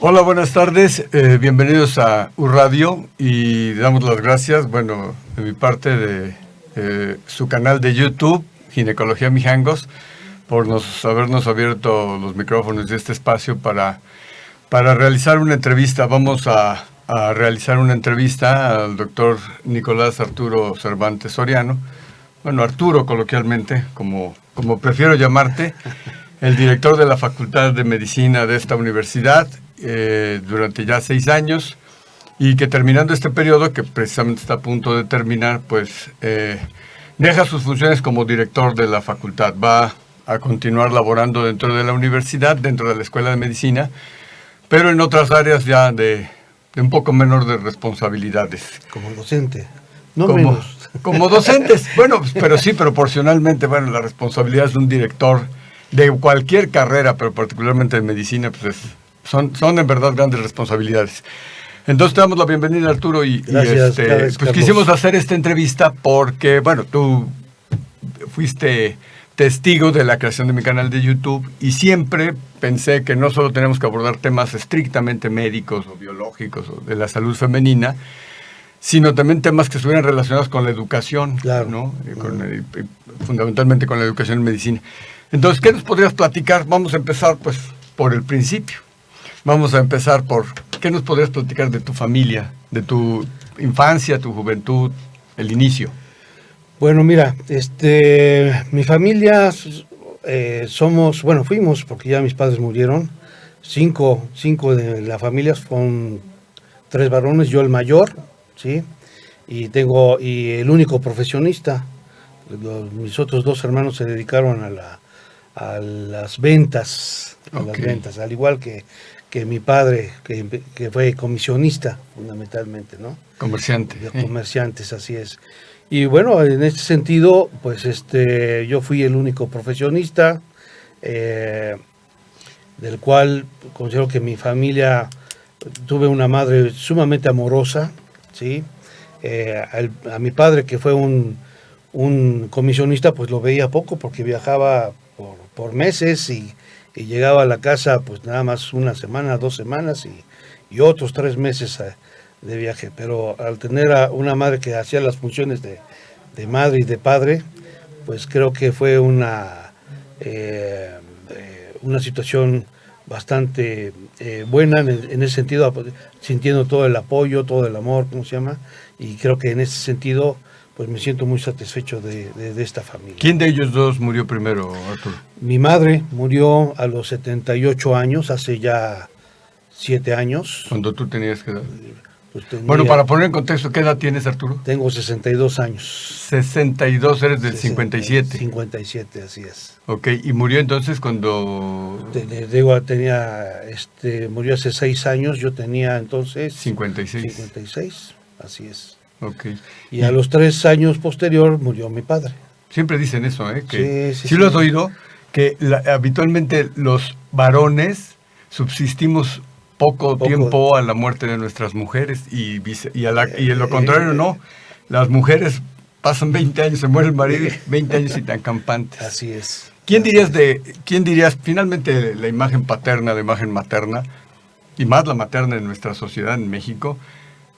Hola, buenas tardes, bienvenidos a U-Radio y damos las gracias, bueno, de mi parte de su canal de YouTube, Ginecología Mijangos, por habernos abierto los micrófonos de este espacio para realizar una entrevista. Vamos a realizar una entrevista al doctor Nicolás Arturo Cervantes Soriano, bueno, Arturo coloquialmente, como prefiero llamarte, el director de la Facultad de Medicina de esta universidad, durante ya 6 años, y que terminando este periodo, que precisamente está a punto de terminar, pues deja sus funciones como director de la facultad. Va a continuar laborando dentro de la universidad, dentro de la Escuela de Medicina, pero en otras áreas ya de un poco menor de responsabilidades. Como docente, no menos. Como docentes, bueno, pero sí, proporcionalmente, bueno, las responsabilidades de un director de cualquier carrera, pero particularmente de medicina, pues son en verdad grandes responsabilidades. Entonces te damos la bienvenida, Arturo, Gracias, pues quisimos hacer esta entrevista porque, bueno, tú fuiste testigo de la creación de mi canal de YouTube y siempre pensé que no solo tenemos que abordar temas estrictamente médicos o biológicos o de la salud femenina, sino también temas que estuvieran relacionados con la educación, claro, ¿no? Fundamentalmente con la educación en medicina. Entonces, ¿qué nos podrías platicar? Vamos a empezar, pues, por el principio. Vamos a empezar por, ¿qué nos podrías platicar de tu familia, de tu infancia, tu juventud, el inicio? Bueno, mira, mi familia fuimos, porque ya mis padres murieron, cinco de la familia, son 3 varones, yo el mayor, ¿sí? Y el único profesionista. Mis otros 2 hermanos se dedicaron a las ventas, al igual que mi padre, que fue comisionista, fundamentalmente, ¿no? Comerciante. Comerciantes, así es. Y bueno, en este sentido, pues yo fui el único profesionista, del cual considero que mi familia, tuve una madre sumamente amorosa, ¿sí? A mi padre, que fue un comisionista, pues lo veía poco porque viajaba por meses y llegaba a la casa pues nada más 1 semana, 2 semanas y otros 3 meses de viaje. Pero al tener a una madre que hacía las funciones de madre y de padre, pues creo que fue una situación bastante buena en ese sentido, sintiendo todo el apoyo, todo el amor, y creo que en ese sentido pues me siento muy satisfecho de esta familia. ¿Quién de ellos 2 murió primero, Arturo? Mi madre murió a los 78 años, hace ya 7 años. ¿Cuando tú tenías que edad? Pues bueno, para poner en contexto, ¿qué edad tienes, Arturo? Tengo 62 años. 62, eres del 57. 57, así es. Ok, ¿y murió entonces cuando...? Murió hace 6 años, yo tenía entonces... 56. 56, así es. Ok. Y a los 3 años posterior murió mi padre. Siempre dicen eso, que sí, lo has oído, que habitualmente los varones subsistimos poco tiempo a la muerte de nuestras mujeres y en lo contrario no, las mujeres pasan 20 años, se muere el marido, 20 años y tan campantes. Así es. ¿Quién dirías finalmente la imagen paterna, la imagen materna y más la materna en nuestra sociedad en México?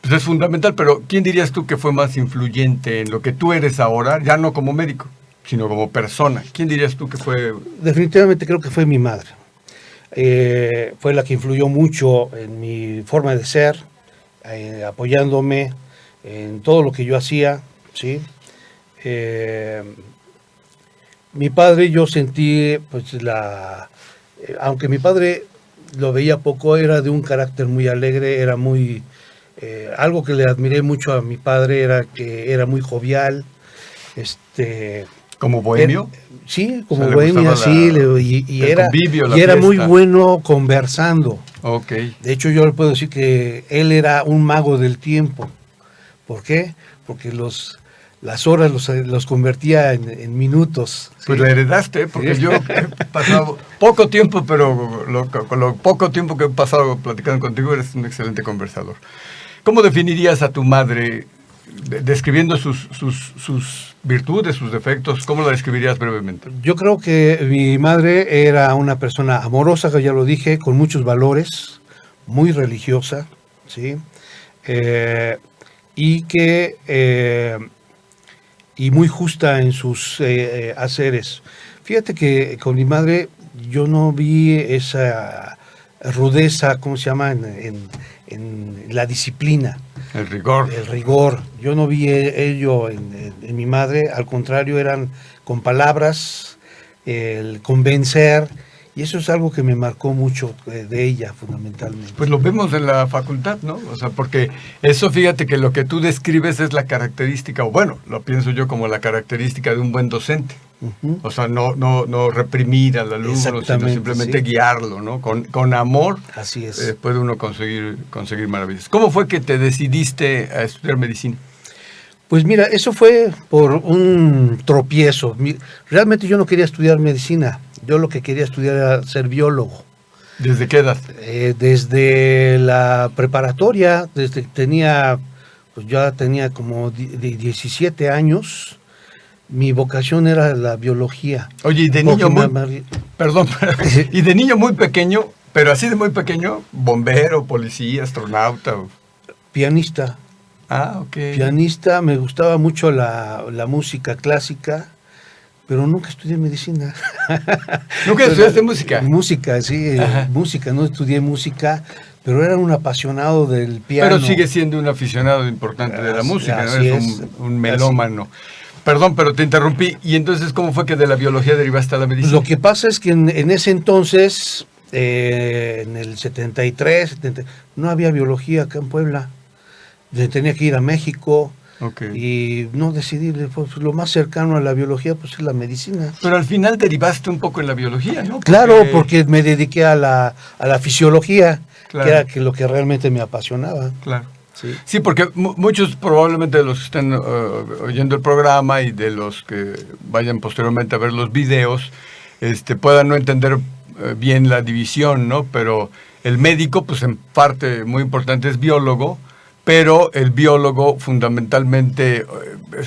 Pues es fundamental, pero ¿quién dirías tú que fue más influyente en lo que tú eres ahora, ya no como médico, sino como persona? ¿Quién dirías tú que fue? Definitivamente creo que fue mi madre. Fue la que influyó mucho en mi forma de ser, apoyándome en todo lo que yo hacía, ¿sí? Mi padre, yo sentí, pues aunque mi padre lo veía poco, era de un carácter muy alegre, era muy... algo que le admiré mucho a mi padre era que era muy jovial, ¿Como bohemio? Sí, como bohemio, sí, y era muy bueno conversando. Okay. De hecho, yo le puedo decir que él era un mago del tiempo. ¿Por qué? Porque las horas los convertía en minutos. Pues ¿sí? la heredaste, porque sí. Yo he pasado poco tiempo, pero con lo poco tiempo que he pasado platicando contigo, eres un excelente conversador. ¿Cómo definirías a tu madre, describiendo sus virtudes, sus defectos? ¿Cómo la describirías brevemente? Yo creo que mi madre era una persona amorosa, que ya lo dije, con muchos valores, muy religiosa, ¿sí? Y muy justa en sus haceres. Fíjate que con mi madre yo no vi esa rudeza, ¿cómo se llama?, en la disciplina. El rigor. El rigor. Yo no vi ello en mi madre, al contrario, eran con palabras, el convencer, y eso es algo que me marcó mucho de ella, fundamentalmente. Pues lo vemos en la facultad, ¿no? O sea, porque eso, fíjate que lo que tú describes es la característica, o bueno, lo pienso yo como la característica de un buen docente. Uh-huh. O sea, no reprimir al alumno, sino simplemente guiarlo, ¿no? Con amor. Así es. Puede uno conseguir maravillas. ¿Cómo fue que te decidiste a estudiar medicina? Pues mira, eso fue por un tropiezo. Realmente yo no quería estudiar medicina. Yo lo que quería estudiar era ser biólogo. ¿Desde qué edad? Desde la preparatoria, ya tenía como 17 años. Mi vocación era la biología. Oye, y de niño y de niño muy pequeño, pero así de muy pequeño, bombero, policía, astronauta. Pianista. Ah, ok. Pianista, me gustaba mucho la música clásica, pero nunca estudié medicina. ¿Nunca estudiaste música? Música, sí, música, no estudié música, pero era un apasionado del piano. Pero sigue siendo un aficionado importante de la música, ¿no? Es un melómano. Perdón, pero te interrumpí. ¿Y entonces cómo fue que de la biología derivaste a la medicina? Lo que pasa es que en ese entonces, en el 73, no había biología acá en Puebla. Tenía que ir a México. Y no decidí, pues lo más cercano a la biología pues es la medicina. Pero al final derivaste un poco en la biología, ¿no? Claro, porque me dediqué a la fisiología, claro, que era lo que realmente me apasionaba. Claro. Sí, porque muchos probablemente de los que están oyendo el programa y de los que vayan posteriormente a ver los videos, puedan no entender bien la división, ¿no? Pero el médico, pues en parte muy importante es biólogo, pero el biólogo fundamentalmente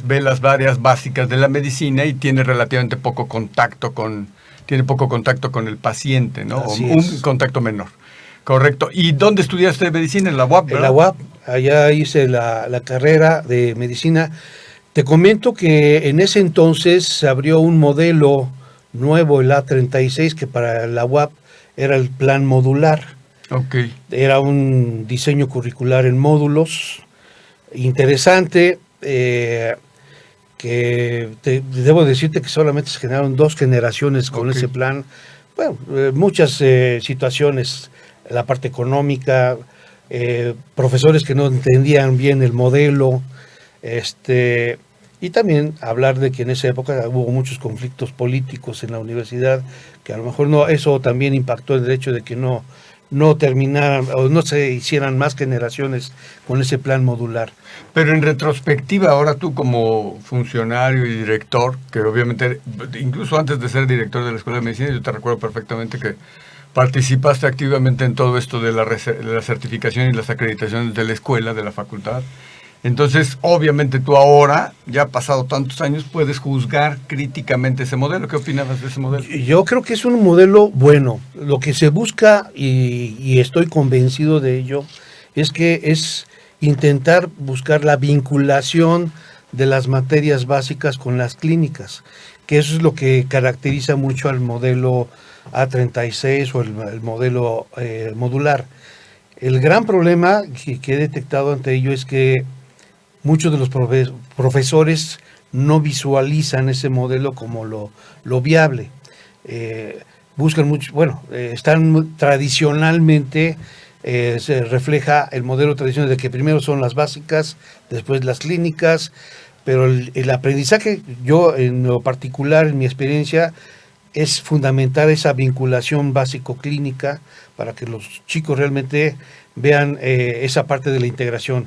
ve las áreas básicas de la medicina y tiene relativamente poco contacto con el paciente, ¿no? Un contacto menor. Correcto. ¿Y dónde estudiaste medicina? En la UAP, ¿verdad? En la UAP, allá hice la carrera de medicina. Te comento que en ese entonces se abrió un modelo nuevo, el A36, que para la UAP era el plan modular. Okay. Era un diseño curricular en módulos interesante, que debo decirte que solamente se generaron 2 generaciones con ese plan. Bueno, muchas situaciones, la parte económica, profesores que no entendían bien el modelo, y también hablar de que en esa época hubo muchos conflictos políticos en la universidad, que a lo mejor eso también impactó en el hecho de que no terminaran o no se hicieran más generaciones con ese plan modular. Pero en retrospectiva, ahora tú como funcionario y director, que obviamente, incluso antes de ser director de la Escuela de Medicina, yo te recuerdo perfectamente que participaste activamente en todo esto de la certificación y las acreditaciones de la escuela, de la facultad. Entonces, obviamente tú ahora, ya pasado tantos años, puedes juzgar críticamente ese modelo. ¿Qué opinabas de ese modelo? Yo creo que es un modelo bueno. Lo que se busca, y estoy convencido de ello, es intentar buscar la vinculación de las materias básicas con las clínicas, que eso es lo que caracteriza mucho al modelo A36 o el modelo modular. El gran problema que he detectado ante ello es que muchos de los profesores no visualizan ese modelo como lo viable. Buscan mucho, están tradicionalmente, se refleja el modelo tradicional de que primero son las básicas, después las clínicas, pero el aprendizaje, yo en lo particular, en mi experiencia, es fundamental esa vinculación básico-clínica para que los chicos realmente vean esa parte de la integración,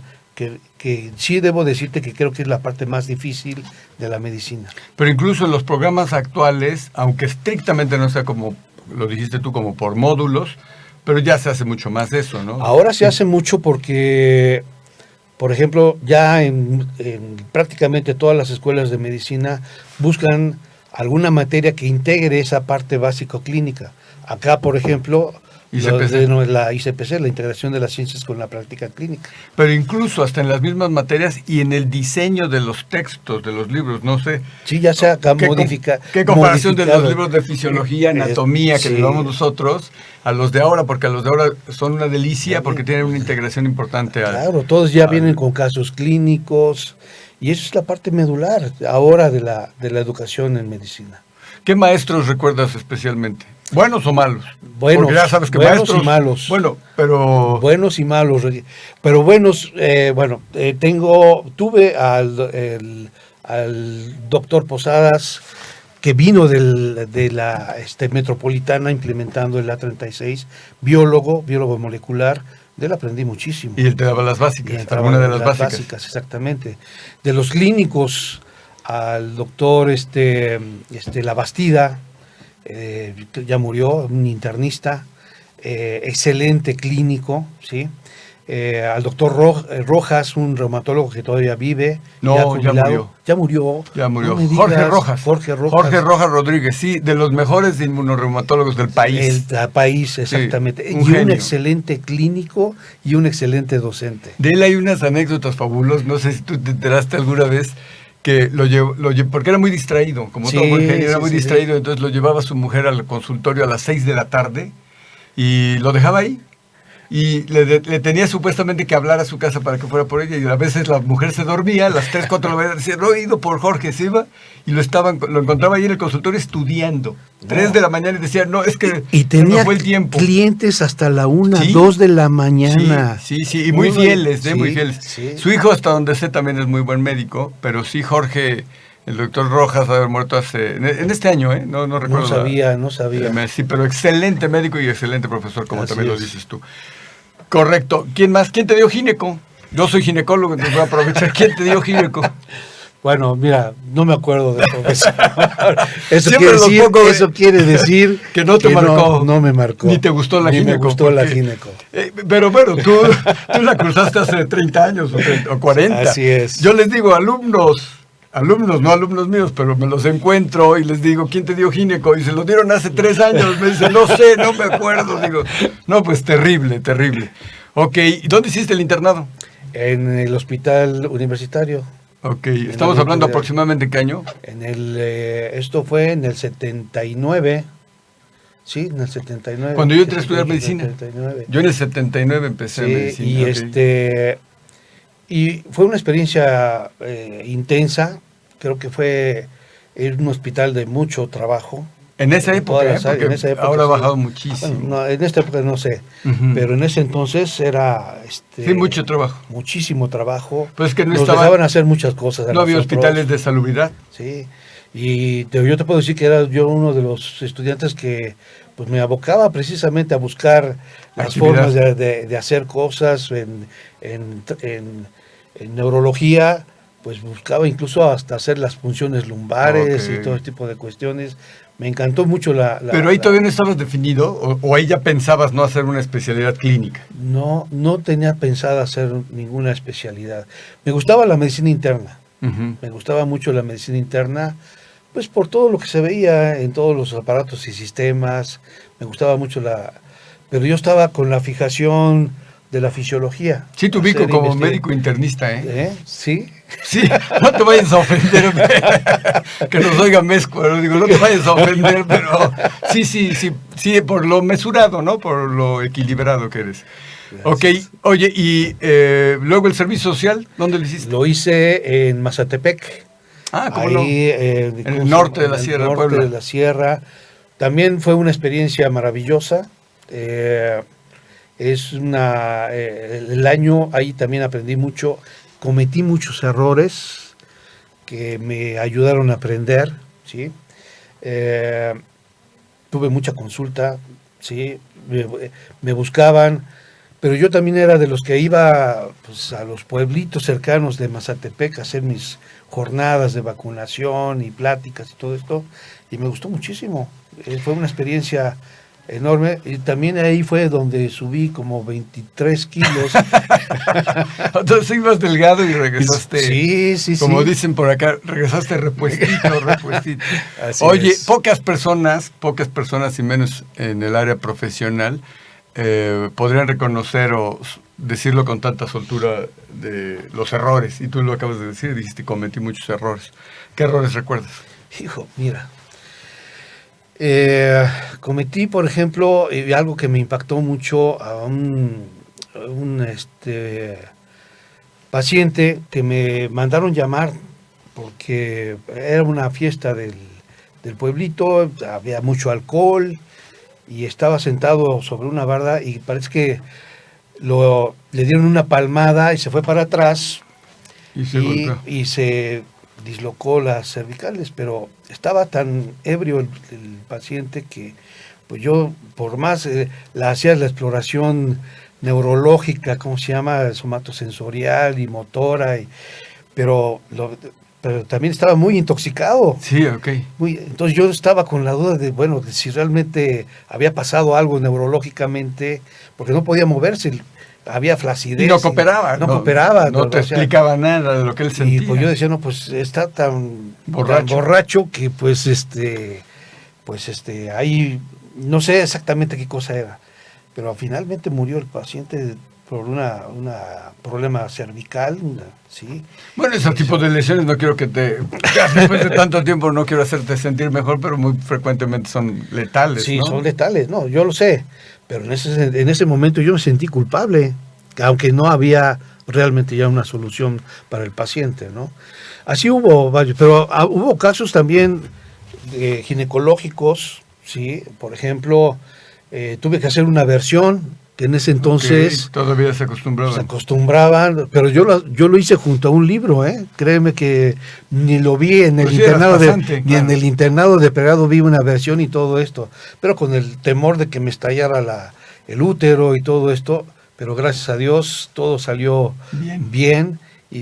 que sí debo decirte que creo que es la parte más difícil de la medicina. Pero incluso en los programas actuales, aunque estrictamente no sea como lo dijiste tú, como por módulos, pero ya se hace mucho más de eso, ¿no? Ahora se hace mucho porque, por ejemplo, ya en prácticamente todas las escuelas de medicina buscan alguna materia que integre esa parte básico-clínica. Acá, por ejemplo, ICPC. No, es la ICPC, la integración de las ciencias con la práctica clínica. Pero incluso hasta en las mismas materias y en el diseño de los textos, de los libros, no sé. Sí, ya sea ¿Qué comparación de los libros de fisiología, anatomía que llevamos nosotros a los de ahora? Porque a los de ahora son una delicia porque tienen una integración importante. Claro, todos ya vienen con casos clínicos y eso es la parte medular ahora de la educación en medicina. ¿Qué maestros recuerdas especialmente? ¿Buenos o malos? Buenos, porque ya sabes que buenos maestros, y malos. Bueno, pero... Buenos y malos. Pero buenos, tuve al doctor Posadas, que vino de la Metropolitana implementando el A36, biólogo molecular. De él aprendí muchísimo. Y él te daba las básicas, alguna de las básicas. Exactamente. De los clínicos, al doctor Labastida, que ya murió, un internista, excelente clínico, ¿sí? Al doctor Rojas, un reumatólogo que todavía vive. No, ya murió. Ya murió. No Jorge Rojas Rodríguez, sí, de los mejores inmunorreumatólogos del país. El país, exactamente. Sí, un excelente clínico y un excelente docente. De él hay unas anécdotas fabulosas, no sé si tú te enteraste alguna vez, que lo llevó, porque era muy distraído, como todo buen ingeniero, era muy distraído, entonces lo llevaba su mujer al consultorio a las 6 de la tarde y lo dejaba ahí. Y le tenía supuestamente que hablar a su casa para que fuera por ella, y a veces la mujer se dormía, a las 3, 4 de la mañana decía, no he ido por Jorge, se iba, y lo encontraba ahí en el consultorio estudiando, 3 de la mañana, y decía, no, es que y tenía no fue el tiempo. Clientes hasta la 1, 2 de la mañana. Sí, y muy fieles, muy fieles. Sí. Su hijo, hasta donde sé, también es muy buen médico, pero sí, Jorge... El doctor Rojas haber muerto en este año, no recuerdo. No sabía. Sí, pero excelente médico y excelente profesor, como Así también es. lo dices tú. Correcto. ¿Quién más? ¿Quién te dio gineco? Yo soy ginecólogo, entonces voy a aprovechar. ¿Quién te dio gineco? Bueno, mira, no me acuerdo del profesor. Eso quiere decir que no te marcó. No me marcó. Ni te gustó la gineco. Ni me gustó la gineco. Pero bueno, tú la cursaste hace 30 años o 40. Así es. Yo les digo, alumnos, no alumnos míos, pero me los encuentro y les digo, ¿quién te dio gineco? Y se lo dieron hace 3 años. Me dicen, no sé, no me acuerdo. Digo, no, pues terrible. Ok, ¿y dónde hiciste el internado? En el hospital universitario. Ok, estamos hablando aproximadamente ¿qué año? Esto fue en el 79. Sí, en el 79. Cuando yo entré a estudiar medicina. 79. Yo en el 79 empecé medicina. Y y fue una experiencia intensa. Creo que fue un hospital de mucho trabajo. En esa época, en esa época ahora ha sí. bajado muchísimo. Bueno, en esta época no sé, pero en ese entonces era... sí, mucho trabajo. Muchísimo trabajo. Pues que nos dejaban hacer muchas cosas. No había hospitales de salubridad. Sí, y yo te puedo decir que era yo uno de los estudiantes que pues me abocaba precisamente a buscar las formas de hacer cosas en neurología. Pues buscaba incluso hasta hacer las funciones lumbares y todo ese tipo de cuestiones. Me encantó mucho Pero ahí todavía no estabas definido, o ahí ya pensabas no hacer una especialidad clínica. No tenía pensado hacer ninguna especialidad. Me gustaba la medicina interna. Me gustaba mucho la medicina interna, pues por todo lo que se veía en todos los aparatos y sistemas. Me gustaba mucho pero yo estaba con la fijación de la fisiología. Sí, te ubico como médico internista, Sí. Sí, no te vayas a ofender, que nos oiga Mezco, digo, no te vayas a ofender, pero sí, por lo mesurado, ¿no? Por lo equilibrado que eres. Gracias. Ok, oye, y luego el servicio social, ¿dónde lo hiciste? Lo hice en Mazatepec. ¿Cómo ahí, no? En el norte de la Sierra de Puebla. En el norte de la Sierra. También fue una experiencia maravillosa. El año ahí también aprendí mucho. Cometí muchos errores que me ayudaron a aprender, ¿sí? Tuve mucha consulta, ¿sí? Me buscaban, pero yo también era de los que iba pues, a los pueblitos cercanos de Mazatepec a hacer mis jornadas de vacunación y pláticas y todo esto, y me gustó muchísimo. Fue una experiencia enorme, y también ahí fue donde subí como 23 kilos. Entonces ibas delgado y regresaste, sí, como dicen por acá, regresaste repuestito. Oye, es. pocas personas y menos en el área profesional, podrían reconocer o decirlo con tanta soltura de los errores. Y tú lo acabas de decir, dijiste, cometí muchos errores. ¿Qué errores recuerdas? Hijo, mira. Cometí, por ejemplo, algo que me impactó mucho a un paciente que me mandaron llamar porque era una fiesta del pueblito, había mucho alcohol y estaba sentado sobre una barda y parece que le dieron una palmada y se fue para atrás y se dislocó las cervicales, pero estaba tan ebrio el paciente que pues yo, por más hacía la exploración neurológica, ¿cómo se llama? Somatosensorial y motora, pero también estaba muy intoxicado. Sí, ok. Entonces yo estaba con la duda de, bueno, de si realmente había pasado algo neurológicamente, porque no podía moverse, había flacidez. Y no cooperaba. No te explicaba nada de lo que él sentía. Y pues yo decía, no, pues está tan borracho que ahí no sé exactamente qué cosa era. Pero finalmente murió el paciente por una problema cervical, ¿sí? Bueno, ese tipo de lesiones no quiero que después de tanto tiempo no quiero hacerte sentir mejor, pero muy frecuentemente son letales, sí, ¿no? Son letales, no, yo lo sé, pero en ese momento yo me sentí culpable, aunque no había realmente ya una solución para el paciente, ¿no? Así hubo varios, pero hubo casos también ginecológicos, ¿sí? Por ejemplo, tuve que hacer una versión que en ese entonces todavía se acostumbraban, pero yo lo hice junto a un libro, créeme que ni lo vi en el internado ni en el internado de pregrado vi una versión y todo esto, pero con el temor de que me estallara el útero y todo esto, pero gracias a Dios todo salió bien y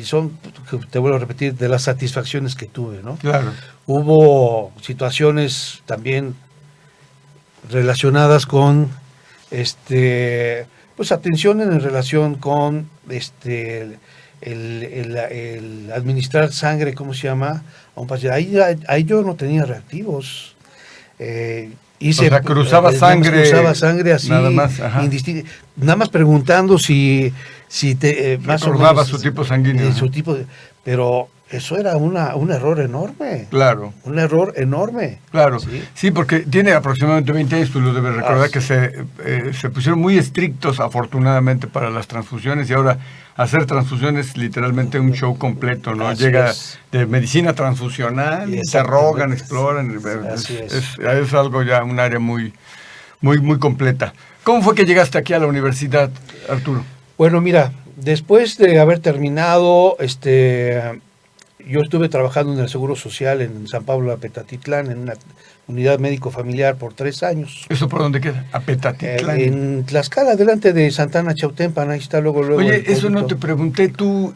te vuelvo a repetir, de las satisfacciones que tuve, ¿no? Claro. Hubo situaciones también relacionadas con pues atención en relación con el administrar sangre, ¿cómo se llama? A un paciente. Ahí yo no tenía reactivos. Cruzaba sangre así, nada más, nada más preguntando si más recordaba su tipo sanguíneo. Pero eso era un error enorme. Claro. Un error enorme. Claro. Sí, porque tiene aproximadamente 20 años, tú lo debes recordar, que se pusieron muy estrictos, afortunadamente, para las transfusiones, y ahora hacer transfusiones es literalmente un show completo, ¿no? Llega de medicina transfusional, interrogan, exploran. Es algo ya, un área muy, muy, muy completa. ¿Cómo fue que llegaste aquí a la universidad, Arturo? Bueno, mira, después de haber terminado, yo estuve trabajando en el Seguro Social en San Pablo, Apetatitlán, en una unidad médico-familiar por 3 años. ¿Eso por dónde queda? Apetatitlán. En Tlaxcala, delante de Santana Chautempan, ahí está luego. Oye, eso no te pregunté, tú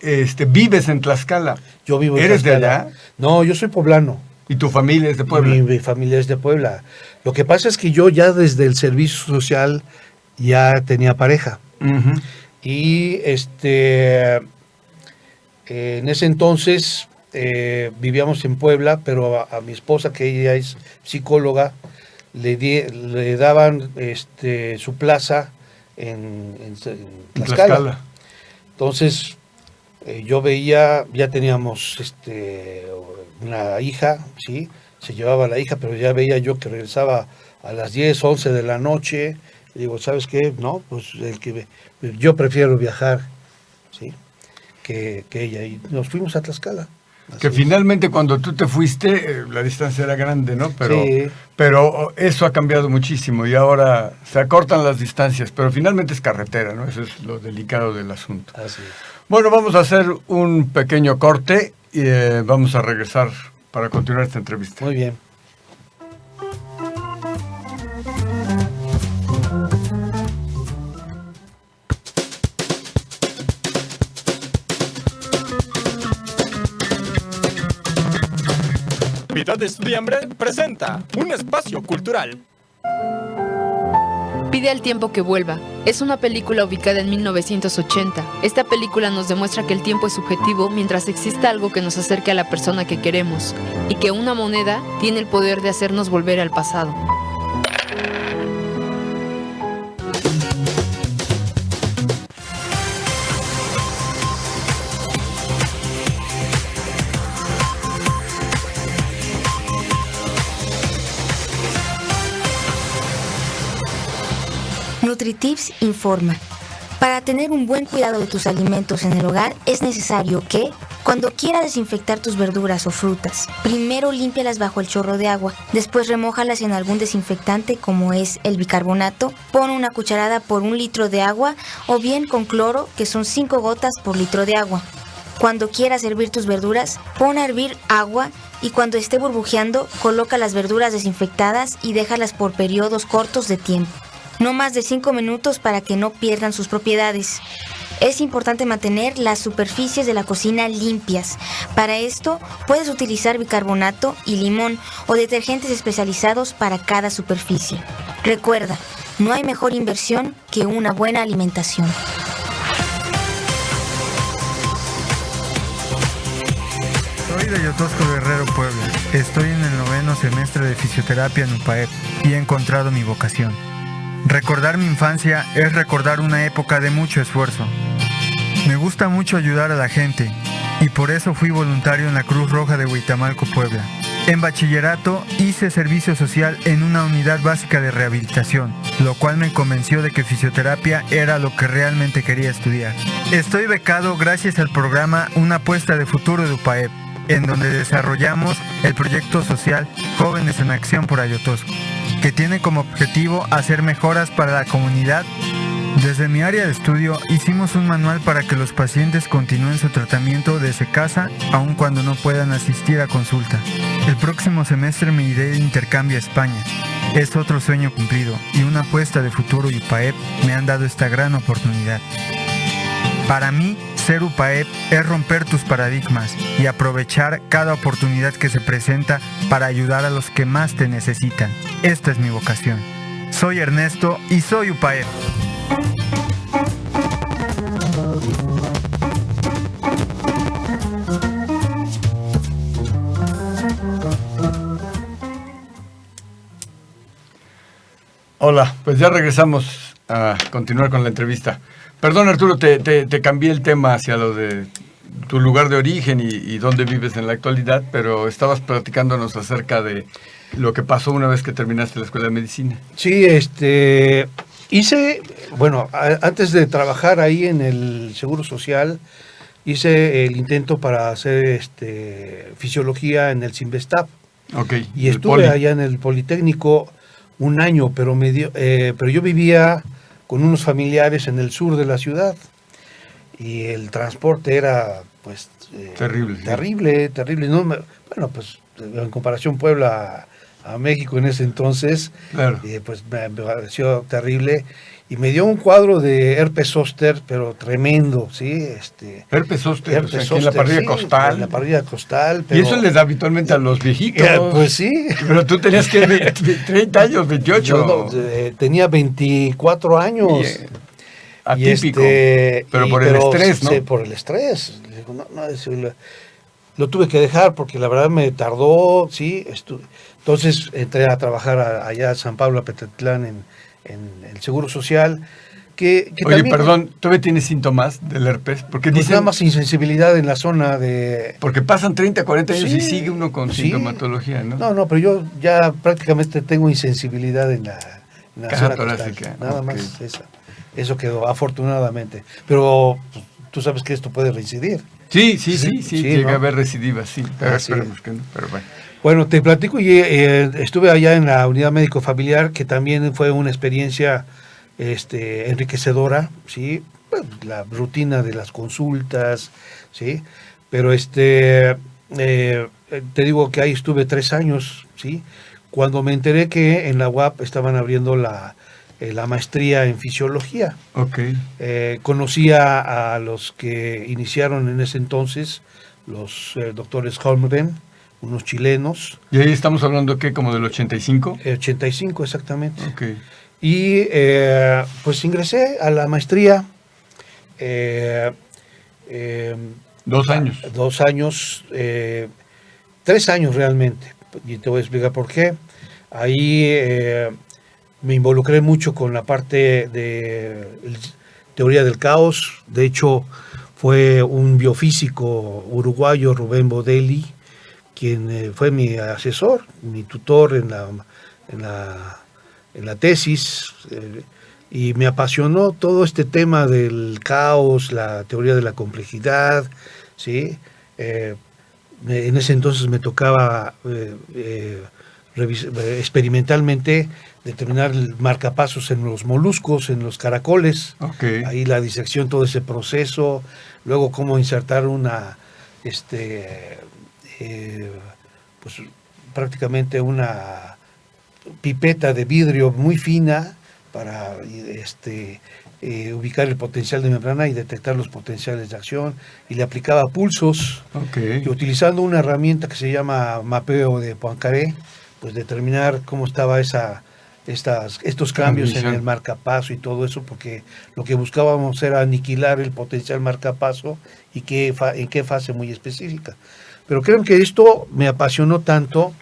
vives en Tlaxcala. Yo vivo en Tlaxcala. ¿Eres de allá? No, yo soy poblano. ¿Y tu familia es de Puebla? Mi familia es de Puebla. Lo que pasa es que yo ya desde el servicio social ya tenía pareja. Uh-huh. Y en ese entonces vivíamos en Puebla, pero a mi esposa, que ella es psicóloga, le daban su plaza en Tlaxcala. Entonces yo veía, ya teníamos una hija, sí, se llevaba la hija, pero ya veía yo que regresaba a las 10, 11 de la noche. Y digo, ¿sabes qué? No, pues yo prefiero viajar, ¿sí? Que ella, y nos fuimos a Tlaxcala. Que finalmente cuando tú te fuiste, la distancia era grande, ¿no? Pero eso ha cambiado muchísimo y ahora se acortan las distancias, pero finalmente es carretera, ¿no? Eso es lo delicado del asunto. Así es. Bueno, vamos a hacer un pequeño corte y vamos a regresar para continuar esta entrevista. Muy bien. Mitad de Estudiambre presenta un espacio cultural. Pide al tiempo que vuelva. Es una película ubicada en 1980. Esta película nos demuestra que el tiempo es subjetivo mientras exista algo que nos acerque a la persona que queremos y que una moneda tiene el poder de hacernos volver al pasado. NutriTips informa. Para tener un buen cuidado de tus alimentos en el hogar es necesario que, cuando quieras desinfectar tus verduras o frutas, primero límpialas bajo el chorro de agua, después remójalas en algún desinfectante como es el bicarbonato, pon una cucharada por 1 litro de agua o bien con cloro, que son 5 gotas por litro de agua. Cuando quieras hervir tus verduras, pon a hervir agua y cuando esté burbujeando, coloca las verduras desinfectadas y déjalas por periodos cortos de tiempo. No más de 5 minutos para que no pierdan sus propiedades. Es importante mantener las superficies de la cocina limpias. Para esto, puedes utilizar bicarbonato y limón o detergentes especializados para cada superficie. Recuerda, no hay mejor inversión que una buena alimentación. Soy de Yotosco Guerrero, Puebla. Estoy en el 9º semestre de fisioterapia en UPAEP y he encontrado mi vocación. Recordar mi infancia es recordar una época de mucho esfuerzo. Me gusta mucho ayudar a la gente y por eso fui voluntario en la Cruz Roja de Huitamalco, Puebla. En bachillerato hice servicio social en una unidad básica de rehabilitación, lo cual me convenció de que fisioterapia era lo que realmente quería estudiar. Estoy becado gracias al programa Una Apuesta de Futuro de UPAEP, en donde desarrollamos el proyecto social Jóvenes en Acción por Ayotosco, que tiene como objetivo hacer mejoras para la comunidad. Desde mi área de estudio hicimos un manual para que los pacientes continúen su tratamiento desde casa, aun cuando no puedan asistir a consulta. El próximo semestre me iré de intercambio a España. Es otro sueño cumplido y una apuesta de futuro y UPAEP me han dado esta gran oportunidad. Para mí, ser UPAEP es romper tus paradigmas y aprovechar cada oportunidad que se presenta para ayudar a los que más te necesitan. Esta es mi vocación. Soy Ernesto y soy UPAEP. Hola, pues ya regresamos a continuar con la entrevista. Perdón, Arturo, te cambié el tema hacia lo de tu lugar de origen y dónde vives en la actualidad, pero estabas platicándonos acerca de lo que pasó una vez que terminaste la escuela de medicina. Sí, antes de trabajar ahí en el Seguro Social, hice el intento para hacer fisiología en el Cinvestav. Okay. Y estuve allá en el Politécnico un año, pero yo vivía con unos familiares en el sur de la ciudad y el transporte era pues terrible. No, bueno, pues en comparación Puebla a México en ese entonces, claro. Pues me pareció terrible y me dio un cuadro de herpes zóster, pero tremendo, ¿sí? Herpes zóster, o sea, aquí en la parrilla costal. En la parrilla costal. Pero, y eso les da habitualmente a los viejitos. Pues sí. Pero tú tenías que 30 años, 28. Yo tenía 24 años. Atípico. Pero el estrés, ¿no? Sí, por el estrés. Lo tuve que dejar porque la verdad me tardó, sí. Entonces entré a trabajar allá a San Pablo, a Petatitlán, en el Seguro Social. Que Oye, también, perdón, ¿todavía tienes síntomas del herpes? Porque pues dicen, nada más insensibilidad en la zona de... Porque pasan 30, 40 años y sigue uno con sintomatología, ¿no? No, pero yo ya prácticamente tengo insensibilidad en la zona torácica. Costal. Nada más eso quedó, afortunadamente. Pero pues, tú sabes que esto puede reincidir. Sí, llega a haber recidivas, sí. Pero esperemos que no, pero bueno. Bueno, te platico, y estuve allá en la unidad médico-familiar, que también fue una experiencia enriquecedora, ¿sí? Pues, la rutina de las consultas, ¿sí? Pero te digo que ahí estuve 3 años, ¿sí? Cuando me enteré que en la UAP estaban abriendo la maestría en fisiología. Okay. Conocía a los que iniciaron en ese entonces, los doctores Holmgren, unos chilenos. ¿Y ahí estamos hablando qué, como del 85? 85, exactamente. Okay. Y pues ingresé a la maestría. 2 años. 2 años, 3 años realmente. Y te voy a explicar por qué. Ahí me involucré mucho con la parte de teoría del caos. De hecho, fue un biofísico uruguayo, Rubén Bodelli, quien fue mi asesor, mi tutor en la tesis, y me apasionó todo este tema del caos, la teoría de la complejidad, ¿sí? En ese entonces me tocaba experimentalmente determinar el marcapasos en los moluscos, en los caracoles, Okay. ahí la disección, todo ese proceso, luego cómo insertar una, pues prácticamente una pipeta de vidrio muy fina para ubicar el potencial de membrana y detectar los potenciales de acción, y le aplicaba pulsos, Okay. y utilizando una herramienta que se llama mapeo de Poincaré, pues determinar cómo estaba estos cambios en Transmisión. el marcapaso y todo eso, porque lo que buscábamos era aniquilar el potencial marcapaso y en qué fase muy específica. Pero creo que esto me apasionó tanto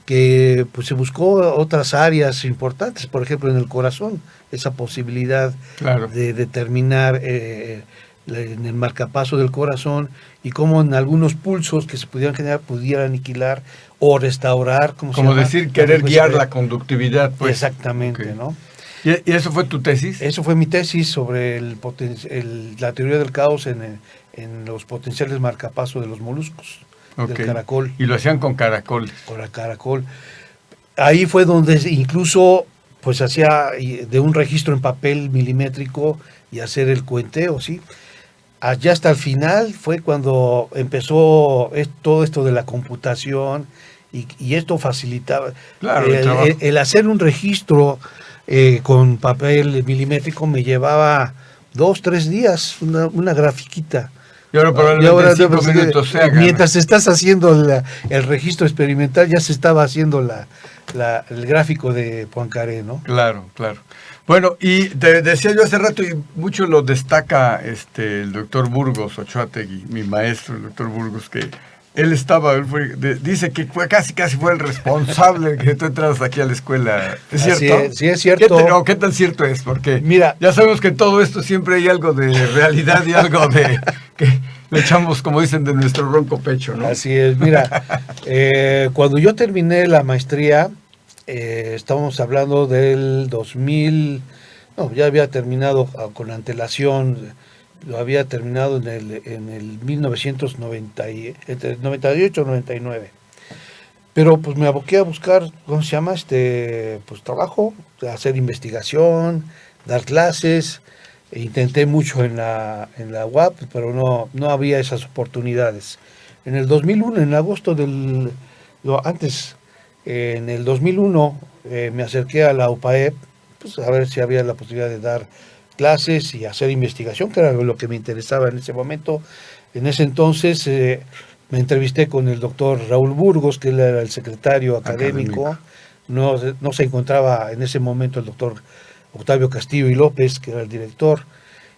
que pues se buscó otras áreas importantes, por ejemplo en el corazón, esa posibilidad Claro. de determinar en el marcapaso del corazón y cómo en algunos pulsos que se pudieran generar pudiera aniquilar o restaurar, como Como decir, querer guiar la conductividad, pues. Exactamente, Okay. ¿no? ¿Y eso fue tu tesis? Eso fue mi tesis sobre la teoría del caos en los potenciales marcapaso de los moluscos, Okay. del caracol. Y lo hacían con caracoles. Con el caracol. Ahí fue donde incluso pues hacía de un registro en papel milimétrico y hacer el cuenteo, ¿sí? Allá hasta el final fue cuando empezó todo esto de la computación y esto facilitaba. Claro, el trabajo. El hacer un registro con papel milimétrico me llevaba 2-3 días, una grafiquita. Y ahora probablemente 5 minutos se hagan. Mientras estás haciendo el registro experimental, ya se estaba haciendo el gráfico de Poincaré, ¿no? Claro, claro. Bueno, y te decía yo hace rato, y mucho lo destaca el doctor Burgos Ochoategui, mi maestro, el doctor Burgos, que dice que casi fue el responsable que tú entras aquí a la escuela. ¿Es cierto? Sí, es cierto. ¿Qué tan cierto es? Porque mira, ya sabemos que en todo esto siempre hay algo de realidad y algo de que le echamos, como dicen, de nuestro ronco pecho, ¿no? Así es, mira, cuando yo terminé la maestría, estábamos hablando del 2000, no, ya había terminado con antelación, lo había terminado en el 1990, entre 98 y 99. Pero pues me aboqué a buscar, ¿cómo se llama? Pues trabajo, hacer investigación, dar clases. Intenté mucho en la UAP, pero no había esas oportunidades. En el 2001, en agosto en el 2001 me acerqué a la UPAEP, pues a ver si había la posibilidad de dar clases y hacer investigación, que era lo que me interesaba en ese momento. En ese entonces me entrevisté con el doctor Raúl Burgos, que él era el secretario académico. No se encontraba en ese momento el doctor Octavio Castillo y López, que era el director.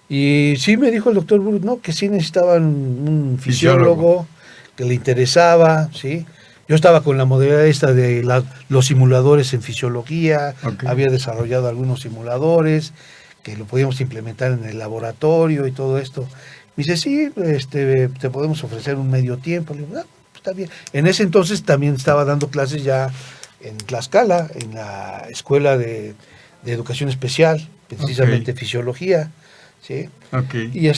Y sí me dijo el doctor Burgos, no, que sí necesitaban un fisiólogo, que le interesaba, ¿sí? Yo estaba con la modalidad esta de los simuladores en fisiología, había desarrollado algunos simuladores que lo podíamos implementar en el laboratorio y todo esto. Me dice, sí, te podemos ofrecer un medio tiempo. Le digo, está bien. En ese entonces también estaba dando clases ya en Tlaxcala, en la Escuela de Educación Especial, precisamente fisiología, ¿sí? Y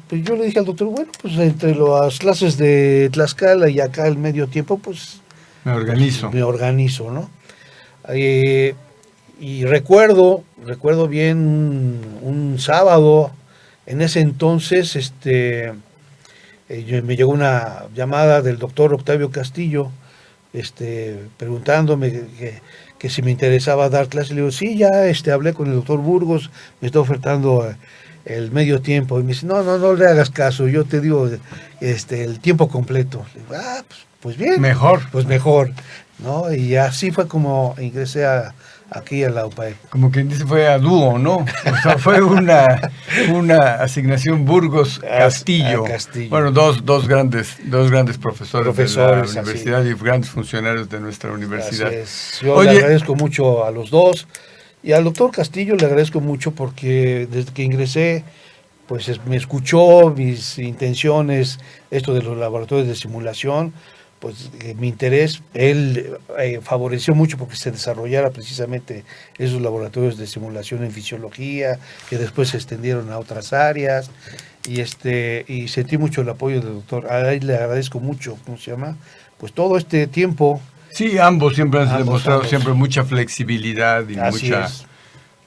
pues yo le dije al doctor, bueno, pues entre las clases de Tlaxcala y acá el medio tiempo, pues me organizo, ¿no? Y recuerdo bien un sábado, en ese entonces, me llegó una llamada del doctor Octavio Castillo, preguntándome que si me interesaba dar clases. Le digo, sí, ya hablé con el doctor Burgos, me está ofertando el medio tiempo. Y me dice, no le hagas caso, yo te digo el tiempo completo. Le digo, pues bien. Mejor. Pues mejor, ¿no? Y así fue como ingresé aquí a la UPAEP. Como quien dice, fue a dúo, ¿no? O sea, fue una asignación Burgos-Castillo. Castillo. Bueno, dos grandes profesores de la universidad y grandes funcionarios de nuestra universidad. Así es. Yo le agradezco mucho a los dos. Y al doctor Castillo le agradezco mucho porque desde que ingresé, pues me escuchó mis intenciones, esto de los laboratorios de simulación, pues mi interés, él favoreció mucho porque se desarrollara precisamente esos laboratorios de simulación en fisiología, que después se extendieron a otras áreas, y sentí mucho el apoyo del doctor. A él le agradezco mucho, ¿cómo se llama? Pues todo este tiempo. Sí, ambos siempre han demostrado siempre mucha flexibilidad y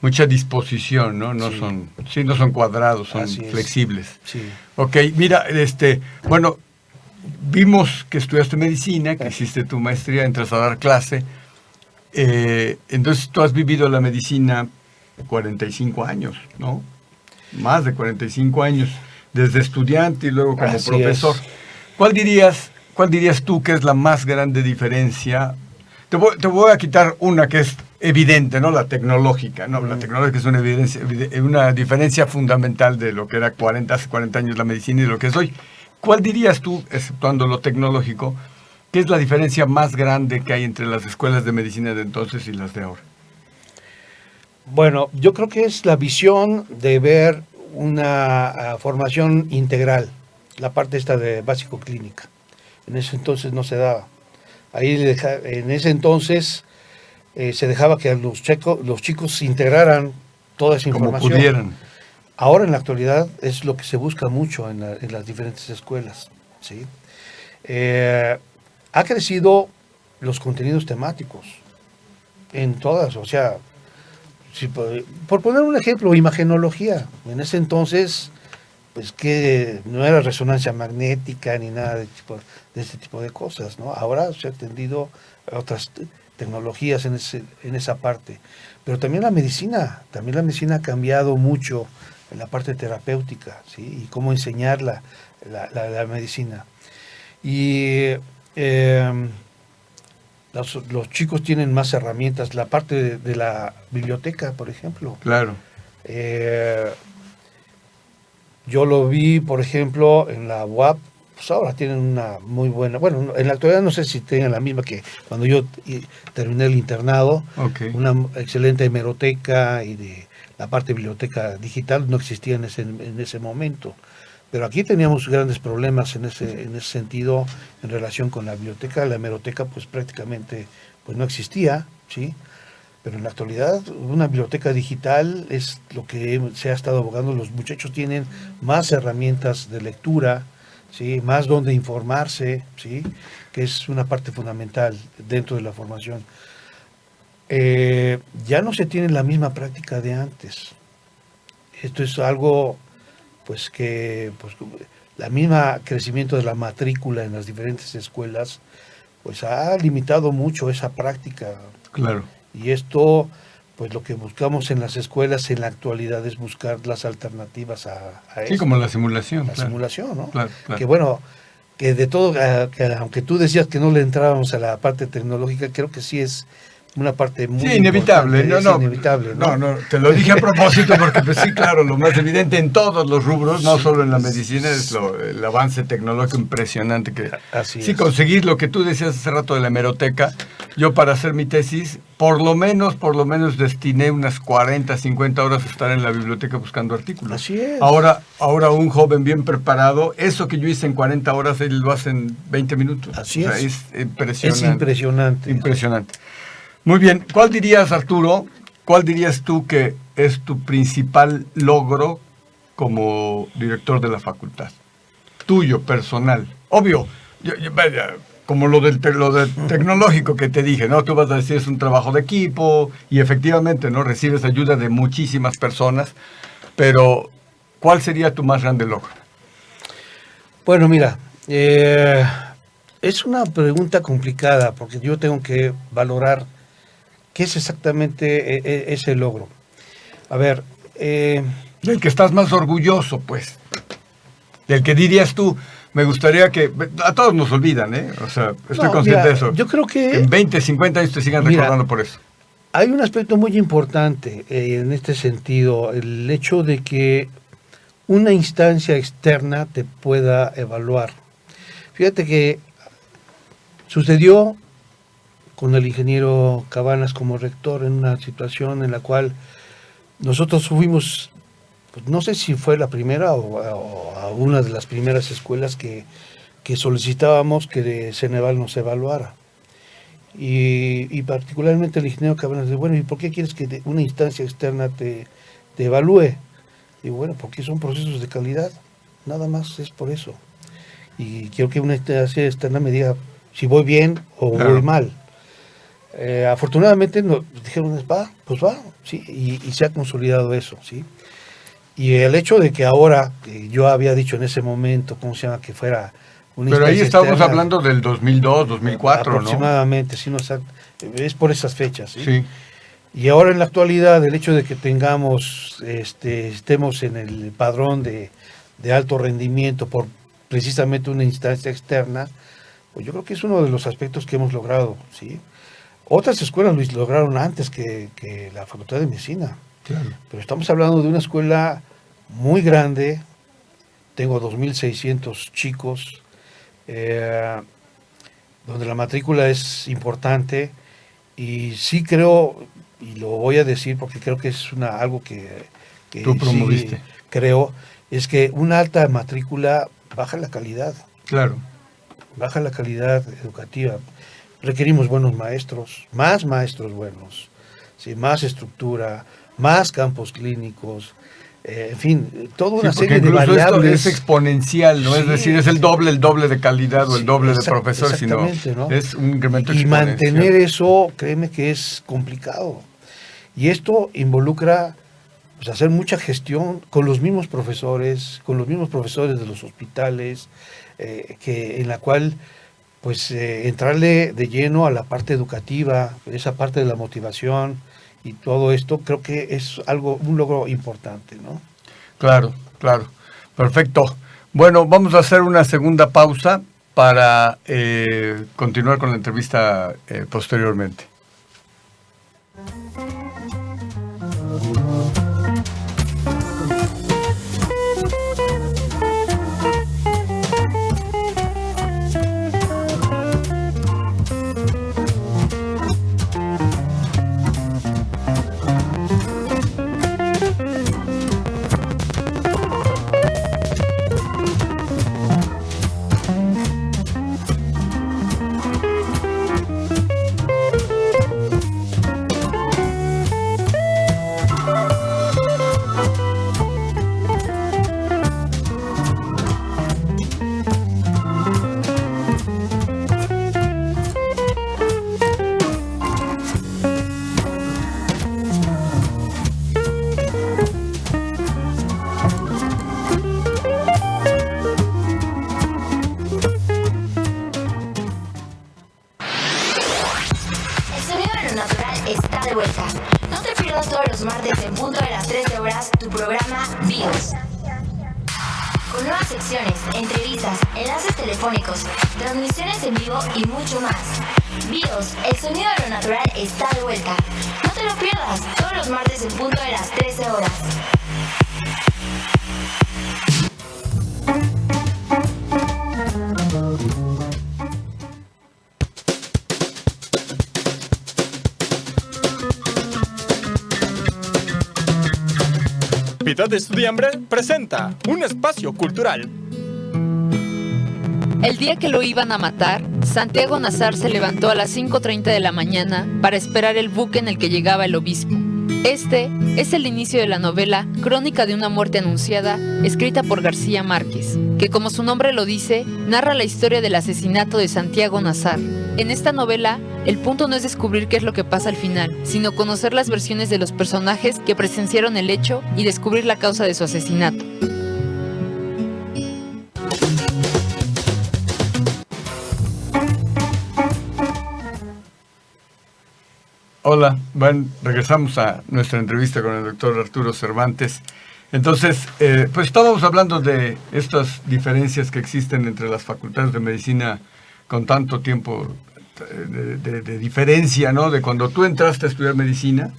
mucha disposición, ¿no? No son cuadrados, son flexibles. Sí. Ok, mira, bueno, vimos que estudiaste medicina, que hiciste tu maestría, entras a dar clase. Entonces tú has vivido la medicina 45 años, ¿no? Más de 45 años, desde estudiante y luego como profesor. ¿Cuál dirías tú que es la más grande diferencia? Te voy a quitar una que es evidente, ¿no? La tecnológica, ¿no? La tecnológica es una diferencia fundamental de lo que era hace 40 años la medicina y de lo que es hoy. ¿Cuál dirías tú, exceptuando lo tecnológico, que es la diferencia más grande que hay entre las escuelas de medicina de entonces y las de ahora? Bueno, yo creo que es la visión de ver una formación integral, la parte esta de básico clínica. En ese entonces no se daba. En ese entonces se dejaba que los chicos integraran toda esa información. Como pudieran. Ahora en la actualidad es lo que se busca mucho en las diferentes escuelas, ¿sí? Ha crecido los contenidos temáticos en todas, o sea, por poner un ejemplo, imagenología. En ese entonces, pues que no era resonancia magnética ni nada de este tipo de cosas, ¿no? Ahora se ha extendido a otras tecnologías en esa parte. Pero también la medicina ha cambiado mucho en la parte terapéutica, ¿sí? Y cómo enseñar la medicina. Y los chicos tienen más herramientas, la parte de la biblioteca, por ejemplo. Claro. Yo lo vi, por ejemplo, en la UAP, pues ahora tienen una muy buena, bueno, en la actualidad no sé si tengan la misma que cuando yo terminé el internado, una excelente hemeroteca y de la parte de biblioteca digital no existía en ese momento. Pero aquí teníamos grandes problemas en ese sentido en relación con la biblioteca. La hemeroteca pues prácticamente pues no existía, ¿sí? Pero en la actualidad una biblioteca digital es lo que se ha estado abogando. Los muchachos tienen más herramientas de lectura, ¿sí? Más donde informarse, ¿sí? Que es una parte fundamental dentro de la formación. Ya no se tiene la misma práctica de antes. Esto es algo pues que la misma crecimiento de la matrícula en las diferentes escuelas pues ha limitado mucho esa práctica. Claro. Y esto, pues lo que buscamos en las escuelas en la actualidad es buscar las alternativas a sí, como la simulación. La simulación, ¿no? Claro. Que bueno, que de todo, que aunque tú decías que no le entrábamos a la parte tecnológica, creo que sí es una parte muy inevitable. Inevitable, ¿no? No, te lo dije a propósito porque pues sí, claro, lo más evidente en todos los rubros, no solo en la medicina, es el avance tecnológico impresionante que sí, conseguir lo que tú decías hace rato de la hemeroteca. Yo para hacer mi tesis, por lo menos destiné unas 40, 50 horas a estar en la biblioteca buscando artículos. Así es. Ahora un joven bien preparado, eso que yo hice en 40 horas, él lo hace en 20 minutos. Así es. Es impresionante. Es impresionante. Impresionante. Muy bien, ¿cuál dirías, Arturo, tú que es tu principal logro como director de la facultad? Tuyo, personal. Obvio, como lo del tecnológico que te dije, ¿no? Tú vas a decir es un trabajo de equipo y efectivamente, ¿no? Recibes ayuda de muchísimas personas, pero ¿cuál sería tu más grande logro? Bueno, mira, es una pregunta complicada porque yo tengo que valorar qué es exactamente ese logro. A ver... del que estás más orgulloso, pues. Del que dirías tú, me gustaría que... A todos nos olvidan, ¿eh? O sea, estoy consciente de eso. Yo creo que... En 20, 50 años te sigan recordando por eso. Hay un aspecto muy importante en este sentido, el hecho de que una instancia externa te pueda evaluar. Fíjate que sucedió con el ingeniero Cabanas como rector en una situación en la cual nosotros fuimos, pues no sé si fue la primera o a una de las primeras escuelas que que solicitábamos que Ceneval nos evaluara. Y particularmente el ingeniero Cabanas dice, bueno, ¿y por qué quieres que una instancia externa te evalúe? Y bueno, porque son procesos de calidad, nada más es por eso. Y quiero que una instancia externa me diga si voy bien o voy mal. Afortunadamente nos dijeron, pues va, sí, y se ha consolidado eso, ¿sí? Y el hecho de que ahora, yo había dicho en ese momento, ¿cómo se llama? Que fuera una Pero ahí instancia estamos externa, hablando del 2002, 2004, aproximadamente, ¿no? Sí, es por esas fechas, ¿sí? Sí. Y ahora en la actualidad, el hecho de que tengamos, estemos en el padrón de alto rendimiento por precisamente una instancia externa, pues yo creo que es uno de los aspectos que hemos logrado, ¿sí? Otras escuelas lo lograron antes que la Facultad de Medicina. Claro. Pero estamos hablando de una escuela muy grande, tengo 2.600 chicos, donde la matrícula es importante, y sí creo, y lo voy a decir porque creo que es algo que tú promoviste. Sí creo, es que una alta matrícula baja la calidad. Claro. Baja la calidad educativa. Requerimos buenos maestros, más maestros buenos, ¿sí? Más estructura, más campos clínicos, en fin, toda una serie de variables. Esto es exponencial, ¿no? Sí, es decir, es el doble de calidad o el doble de profesores, sino ¿no? es un incremento y exponencial. mantener eso, créeme que es complicado. Y esto involucra pues, hacer mucha gestión con los mismos profesores de los hospitales, en la cual pues entrarle de lleno a la parte educativa, esa parte de la motivación y todo esto, creo que es un logro importante, ¿no? Claro, claro. Perfecto. Bueno, vamos a hacer una segunda pausa para continuar con la entrevista posteriormente. Transmisiones en vivo y mucho más. BIOS, el sonido de lo natural está de vuelta. No te lo pierdas, todos los martes en punto de las 13 horas. Piedad de Estudiambre presenta un espacio cultural. El día que lo iban a matar, Santiago Nazar se levantó a las 5:30 de la mañana para esperar el buque en el que llegaba el obispo. Este es el inicio de la novela Crónica de una muerte anunciada, escrita por García Márquez, que como su nombre lo dice, narra la historia del asesinato de Santiago Nazar. En esta novela, el punto no es descubrir qué es lo que pasa al final, sino conocer las versiones de los personajes que presenciaron el hecho y descubrir la causa de su asesinato. Hola, regresamos a nuestra entrevista con el doctor Arturo Cervantes. Entonces, pues estábamos hablando de estas diferencias que existen entre las facultades de medicina con tanto tiempo de diferencia, ¿no? De cuando tú entraste a estudiar medicina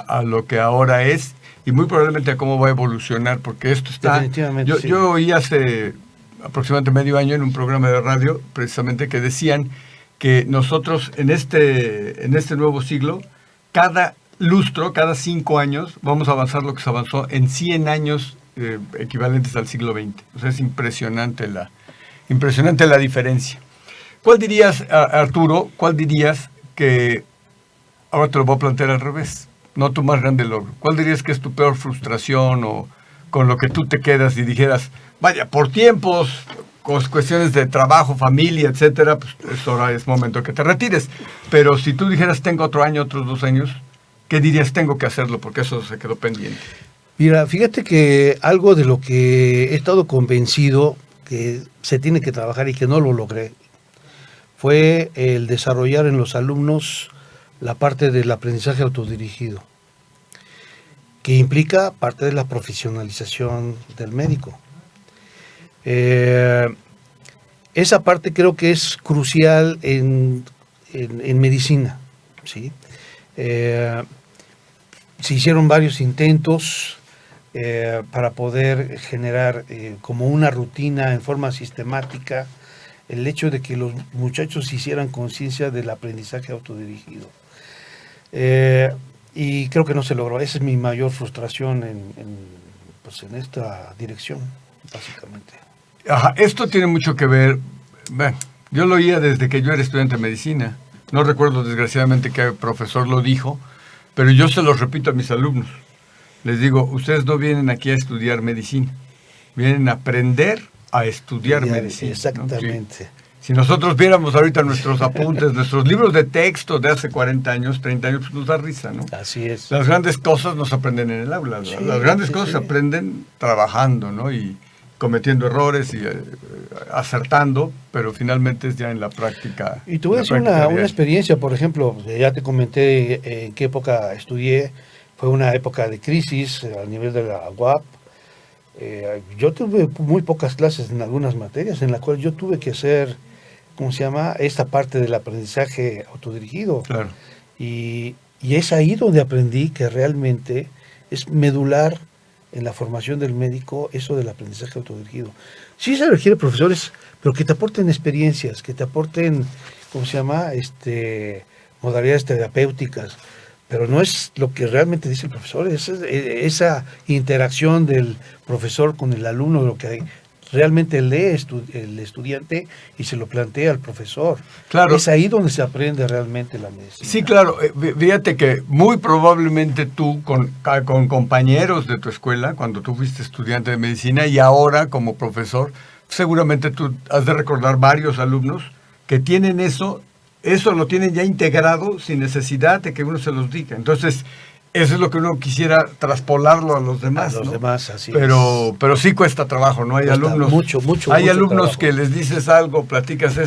a lo que ahora es, y muy probablemente a cómo va a evolucionar, porque esto está... Definitivamente, sí. Yo oí hace aproximadamente medio año en un programa de radio, precisamente, que decían que nosotros en este nuevo siglo, cada lustro, cada 5 años, vamos a avanzar lo que se avanzó en 100 años equivalentes al siglo XX. O sea, es impresionante impresionante la diferencia. ¿Cuál dirías, Arturo, cuál dirías que, ahora te lo voy a plantear al revés, no tu más grande logro, cuál dirías que es tu peor frustración o con lo que tú te quedas y dijeras, vaya, por tiempos, con cuestiones de trabajo, familia, etcétera, pues ahora es momento que te retires. Pero si tú dijeras, tengo otro año, otros 2 años, ¿qué dirías, tengo que hacerlo? Porque eso se quedó pendiente. Mira, fíjate que algo de lo que he estado convencido que se tiene que trabajar y que no lo logré, fue el desarrollar en los alumnos la parte del aprendizaje autodirigido, que implica parte de la profesionalización del médico. Esa parte creo que es crucial en medicina, ¿sí? Se hicieron varios intentos para poder generar como una rutina en forma sistemática el hecho de que los muchachos hicieran conciencia del aprendizaje autodirigido. Y creo que no se logró. Esa es mi mayor frustración en esta dirección, básicamente. Ajá, esto tiene mucho que ver, bueno, yo lo oía desde que yo era estudiante de medicina. No recuerdo desgraciadamente qué profesor lo dijo, pero yo se lo repito a mis alumnos. Les digo, ustedes no vienen aquí a estudiar medicina, vienen a aprender a estudiar medicina. Exactamente. ¿No? Si nosotros viéramos ahorita nuestros apuntes, nuestros libros de texto de hace 40 años, 30 años, pues nos da risa, ¿no? Así es. Las grandes cosas no se aprenden en el aula, Sí, las grandes sí, cosas sí. se aprenden trabajando, ¿no? Y cometiendo errores y acertando, pero finalmente es ya en la práctica. Y te voy a decir una experiencia, por ejemplo, ya te comenté en qué época estudié, fue una época de crisis a nivel de la UAP. Yo tuve muy pocas clases en algunas materias en las cuales yo tuve que hacer, ¿cómo se llama?, esta parte del aprendizaje autodirigido. Claro. Y es ahí donde aprendí que realmente es medular en la formación del médico eso del aprendizaje autodirigido. Sí se requiere profesores, pero que te aporten experiencias, que te aporten, ¿cómo se llama?, modalidades terapéuticas. Pero no es lo que realmente dice el profesor, es esa interacción del profesor con el alumno, lo que realmente lee el estudiante y se lo plantea al profesor. Claro. Es ahí donde se aprende realmente la medicina. Sí, claro. Fíjate que muy probablemente tú, con compañeros de tu escuela, cuando tú fuiste estudiante de medicina y ahora como profesor, seguramente tú has de recordar varios alumnos que tienen eso lo tienen ya integrado sin necesidad de que uno se los diga. Entonces, eso es lo que uno quisiera traspolarlo a los demás. A los demás, así pero sí cuesta trabajo, ¿no? Hay cuesta alumnos. Hay alumnos trabajo. que les dices algo, platicas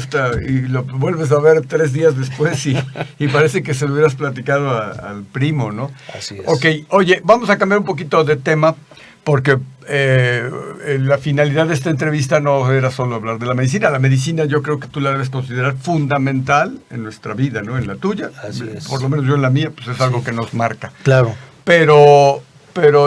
y lo vuelves a ver 3 días después y parece que se lo hubieras platicado al primo, ¿no? Así es. Ok, oye, vamos a cambiar un poquito de tema porque la finalidad de esta entrevista no era solo hablar de la medicina. La medicina yo creo que tú la debes considerar fundamental en nuestra vida, ¿no? En la tuya. Así es. Por lo menos yo en la mía, pues es algo que nos marca. Claro. Pero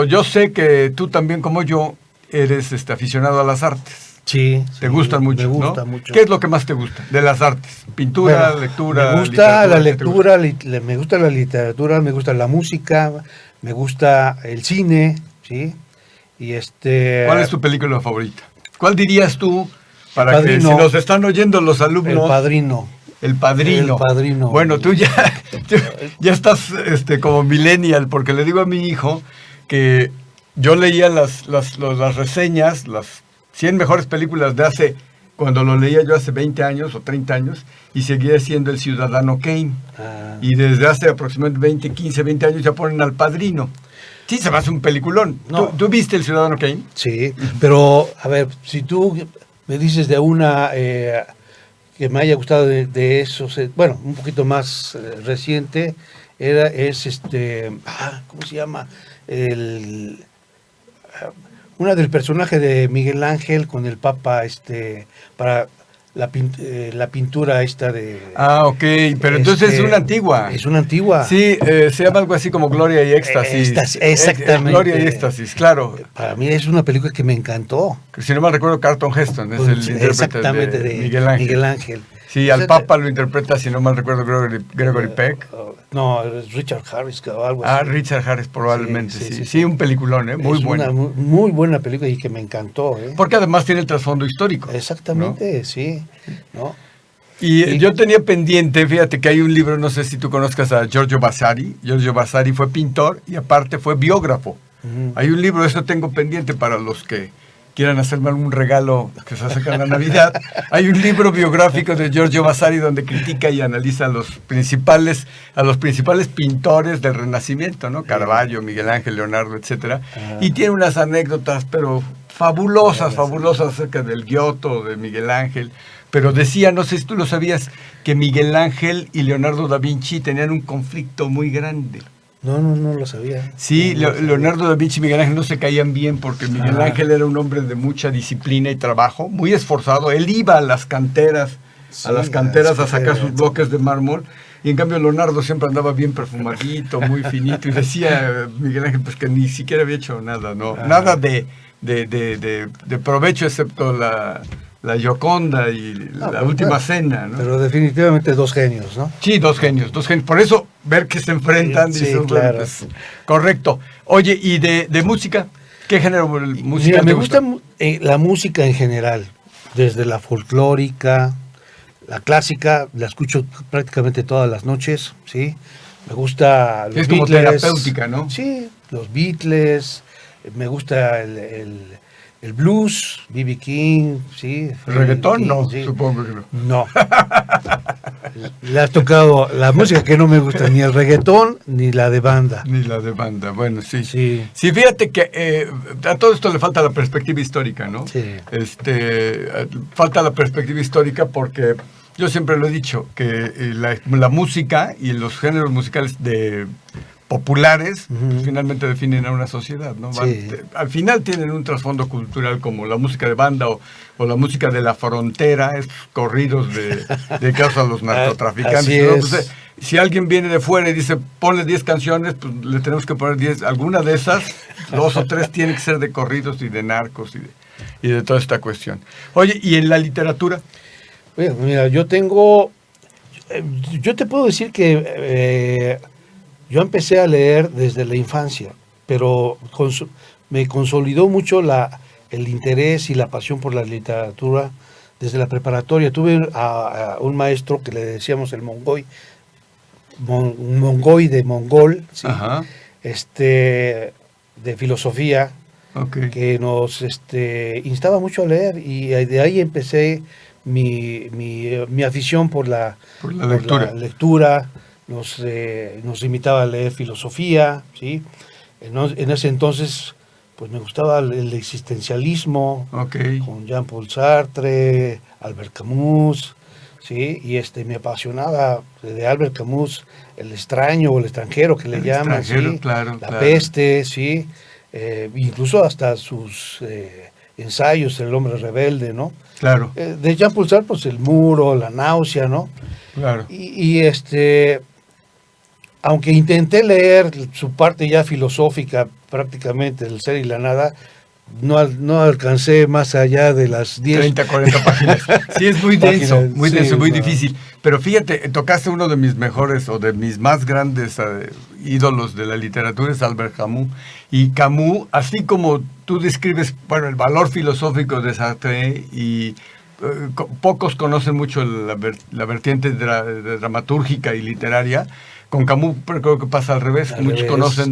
yo sé que tú también, como yo, eres aficionado a las artes. Sí. Te gustan mucho, me gusta ¿no? mucho. ¿Qué es lo que más te gusta de las artes? Pintura, Bueno, lectura. Me gusta la lectura, ¿qué te me gusta la literatura, me gusta la música, me gusta el cine, ¿sí? Y ¿Cuál es tu película favorita? ¿Cuál dirías tú para que Padrino. si nos están oyendo los alumnos? El Padrino. El Padrino. El Padrino. Bueno, tú ya estás como millennial, porque le digo a mi hijo que yo leía las reseñas, las 100 mejores películas de cuando lo leía yo hace 20 años o 30 años, y seguía siendo El Ciudadano Kane. Ah. Y desde hace aproximadamente 20 años ya ponen al Padrino. Sí, se me hace un peliculón. No. ¿Tú viste El Ciudadano Kane? Sí, pero a ver, si tú me dices de una que me haya gustado de eso, bueno, un poquito más reciente, es ¿cómo se llama? Una del personaje de Miguel Ángel con el Papa, para la pintura esta de... Ah, ok, pero entonces es una antigua. Es una antigua. Sí, se llama algo así como Gloria y Éxtasis. Exactamente. Gloria y Éxtasis, claro. Para mí es una película que me encantó. Si no mal recuerdo, Carlton Heston es el intérprete Exactamente, de de Miguel Ángel. Miguel Ángel. Sí, al Papa lo interpreta, si no mal recuerdo, Gregory Peck. No, es Richard Harris o algo así. Ah, Richard Harris probablemente, Sí, sí. sí, Sí, sí. un peliculón, muy Es bueno. una muy buena película y que me encantó. Porque además tiene el trasfondo histórico. Exactamente, sí. ¿No? Y yo tenía pendiente, fíjate que hay un libro, no sé si tú conozcas a Giorgio Vasari. Giorgio Vasari fue pintor y aparte fue biógrafo. Ujú. Hay un libro, eso tengo pendiente para los que quieran hacerme algún regalo que se acerca a la Navidad. Hay un libro biográfico de Giorgio Vasari donde critica y analiza a los principales pintores del Renacimiento, ¿no? Caravaggio, Miguel Ángel, Leonardo, etcétera. Y tiene unas anécdotas, pero fabulosas acerca del Giotto, de Miguel Ángel. Pero decía, no sé si tú lo sabías, que Miguel Ángel y Leonardo da Vinci tenían un conflicto muy grande. No lo sabía. Sí, No lo sabía. Leonardo da Vinci y Miguel Ángel no se caían bien porque Miguel Ajá. Ángel era un hombre de mucha disciplina y trabajo, muy esforzado. Él iba a las canteras, Sí, a sacar sus canteras. bloques de mármol. Y en cambio Leonardo siempre andaba bien perfumadito, muy finito. Y decía Miguel Ángel pues que ni siquiera había hecho nada, ¿no? Ajá. Nada de provecho excepto la Gioconda y la pero última claro, cena, ¿no? Pero definitivamente dos genios, ¿no? Sí, dos genios. Por eso, ver que se enfrentan, Sí, dices, bueno, claro. pues, correcto. Oye, ¿y de música? ¿Qué género de música Mira, te me gusta? gusta la música en general, desde la folclórica, la clásica, la escucho prácticamente todas las noches, ¿sí? Me gusta los Es como terapéutica, ¿no? Sí, los Beatles, me gusta el blues, B.B. King, ¿sí? ¿El reggaetón? King, No, sí. supongo que no. No. Le has tocado la música que no me gusta, ni el reggaetón ni la de banda. Ni la de banda, bueno, sí. Sí. Sí, fíjate que a todo esto le falta la perspectiva histórica, ¿no? Sí. Falta la perspectiva histórica porque yo siempre lo he dicho, que la música y los géneros musicales populares pues, finalmente definen a una sociedad, ¿no? Sí. Al final tienen un trasfondo cultural como la música de banda o la música de la frontera, estos corridos de casos a los narcotraficantes. Así ¿no? es. Pues, si alguien viene de fuera y dice, ponle 10 canciones, pues le tenemos que poner 10. Alguna de esas, 2 o 3 tienen que ser de corridos y de narcos y de toda esta cuestión. Oye, ¿y en la literatura? Bueno, mira, yo te puedo decir que yo empecé a leer desde la infancia, pero me consolidó mucho el interés y la pasión por la literatura desde la preparatoria. Tuve a un maestro que le decíamos el Mongoy, un Mongoy de Mongol, ¿sí? Ajá. De filosofía, Ok. que nos instaba mucho a leer, y de ahí empecé mi afición por la lectura. Nos invitaba a leer filosofía, ¿sí? En ese entonces pues me gustaba el existencialismo, Ok. con Jean-Paul Sartre, Albert Camus, ¿sí? Y me apasionaba de Albert Camus el extraño o el extranjero que le El llaman, extranjero, ¿sí? claro, La claro. peste, ¿sí? Incluso hasta sus ensayos, El hombre rebelde, ¿no? Claro, De Jean-Paul Sartre, pues El muro, La náusea, ¿no? claro. Aunque intenté leer su parte ya filosófica, prácticamente del ser y la nada, no alcancé más allá de las 10. 30, 40 páginas. Sí, es muy denso, Páginas, muy sí, denso, muy no. difícil. Pero fíjate, tocaste uno de mis mejores o de mis más grandes ídolos de la literatura, es Albert Camus. Y Camus, así como tú describes, bueno, el valor filosófico de Sartre y pocos conocen mucho la vertiente dramatúrgica y literaria, con Camus creo que pasa al revés. Al Muchos revés. conocen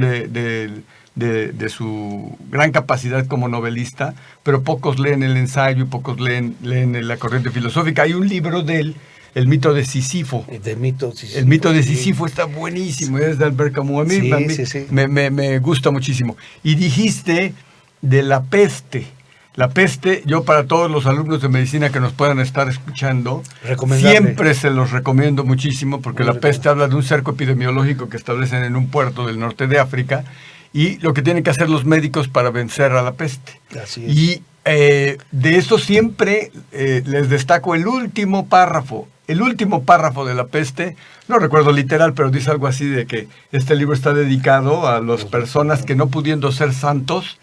de su gran capacidad como novelista, pero pocos leen el ensayo y pocos leen la corriente filosófica. Hay un libro de él, El mito de Sísifo. De mito, sí, El mito de sí. Sísifo está buenísimo, es de Albert Camus. A mí, Sí. Me gusta muchísimo. Y dijiste de la peste. La peste, yo para todos los alumnos de medicina que nos puedan estar escuchando, Recomendable. siempre se los recomiendo muchísimo, porque Muy la peste habla de un cerco epidemiológico que establecen en un puerto del norte de África y lo que tienen que hacer los médicos para vencer a la peste. Así es. Y de eso siempre les destaco el último párrafo. El último párrafo de la peste, no recuerdo literal, pero dice algo así de que este libro está dedicado a las personas que no pudiendo ser santos,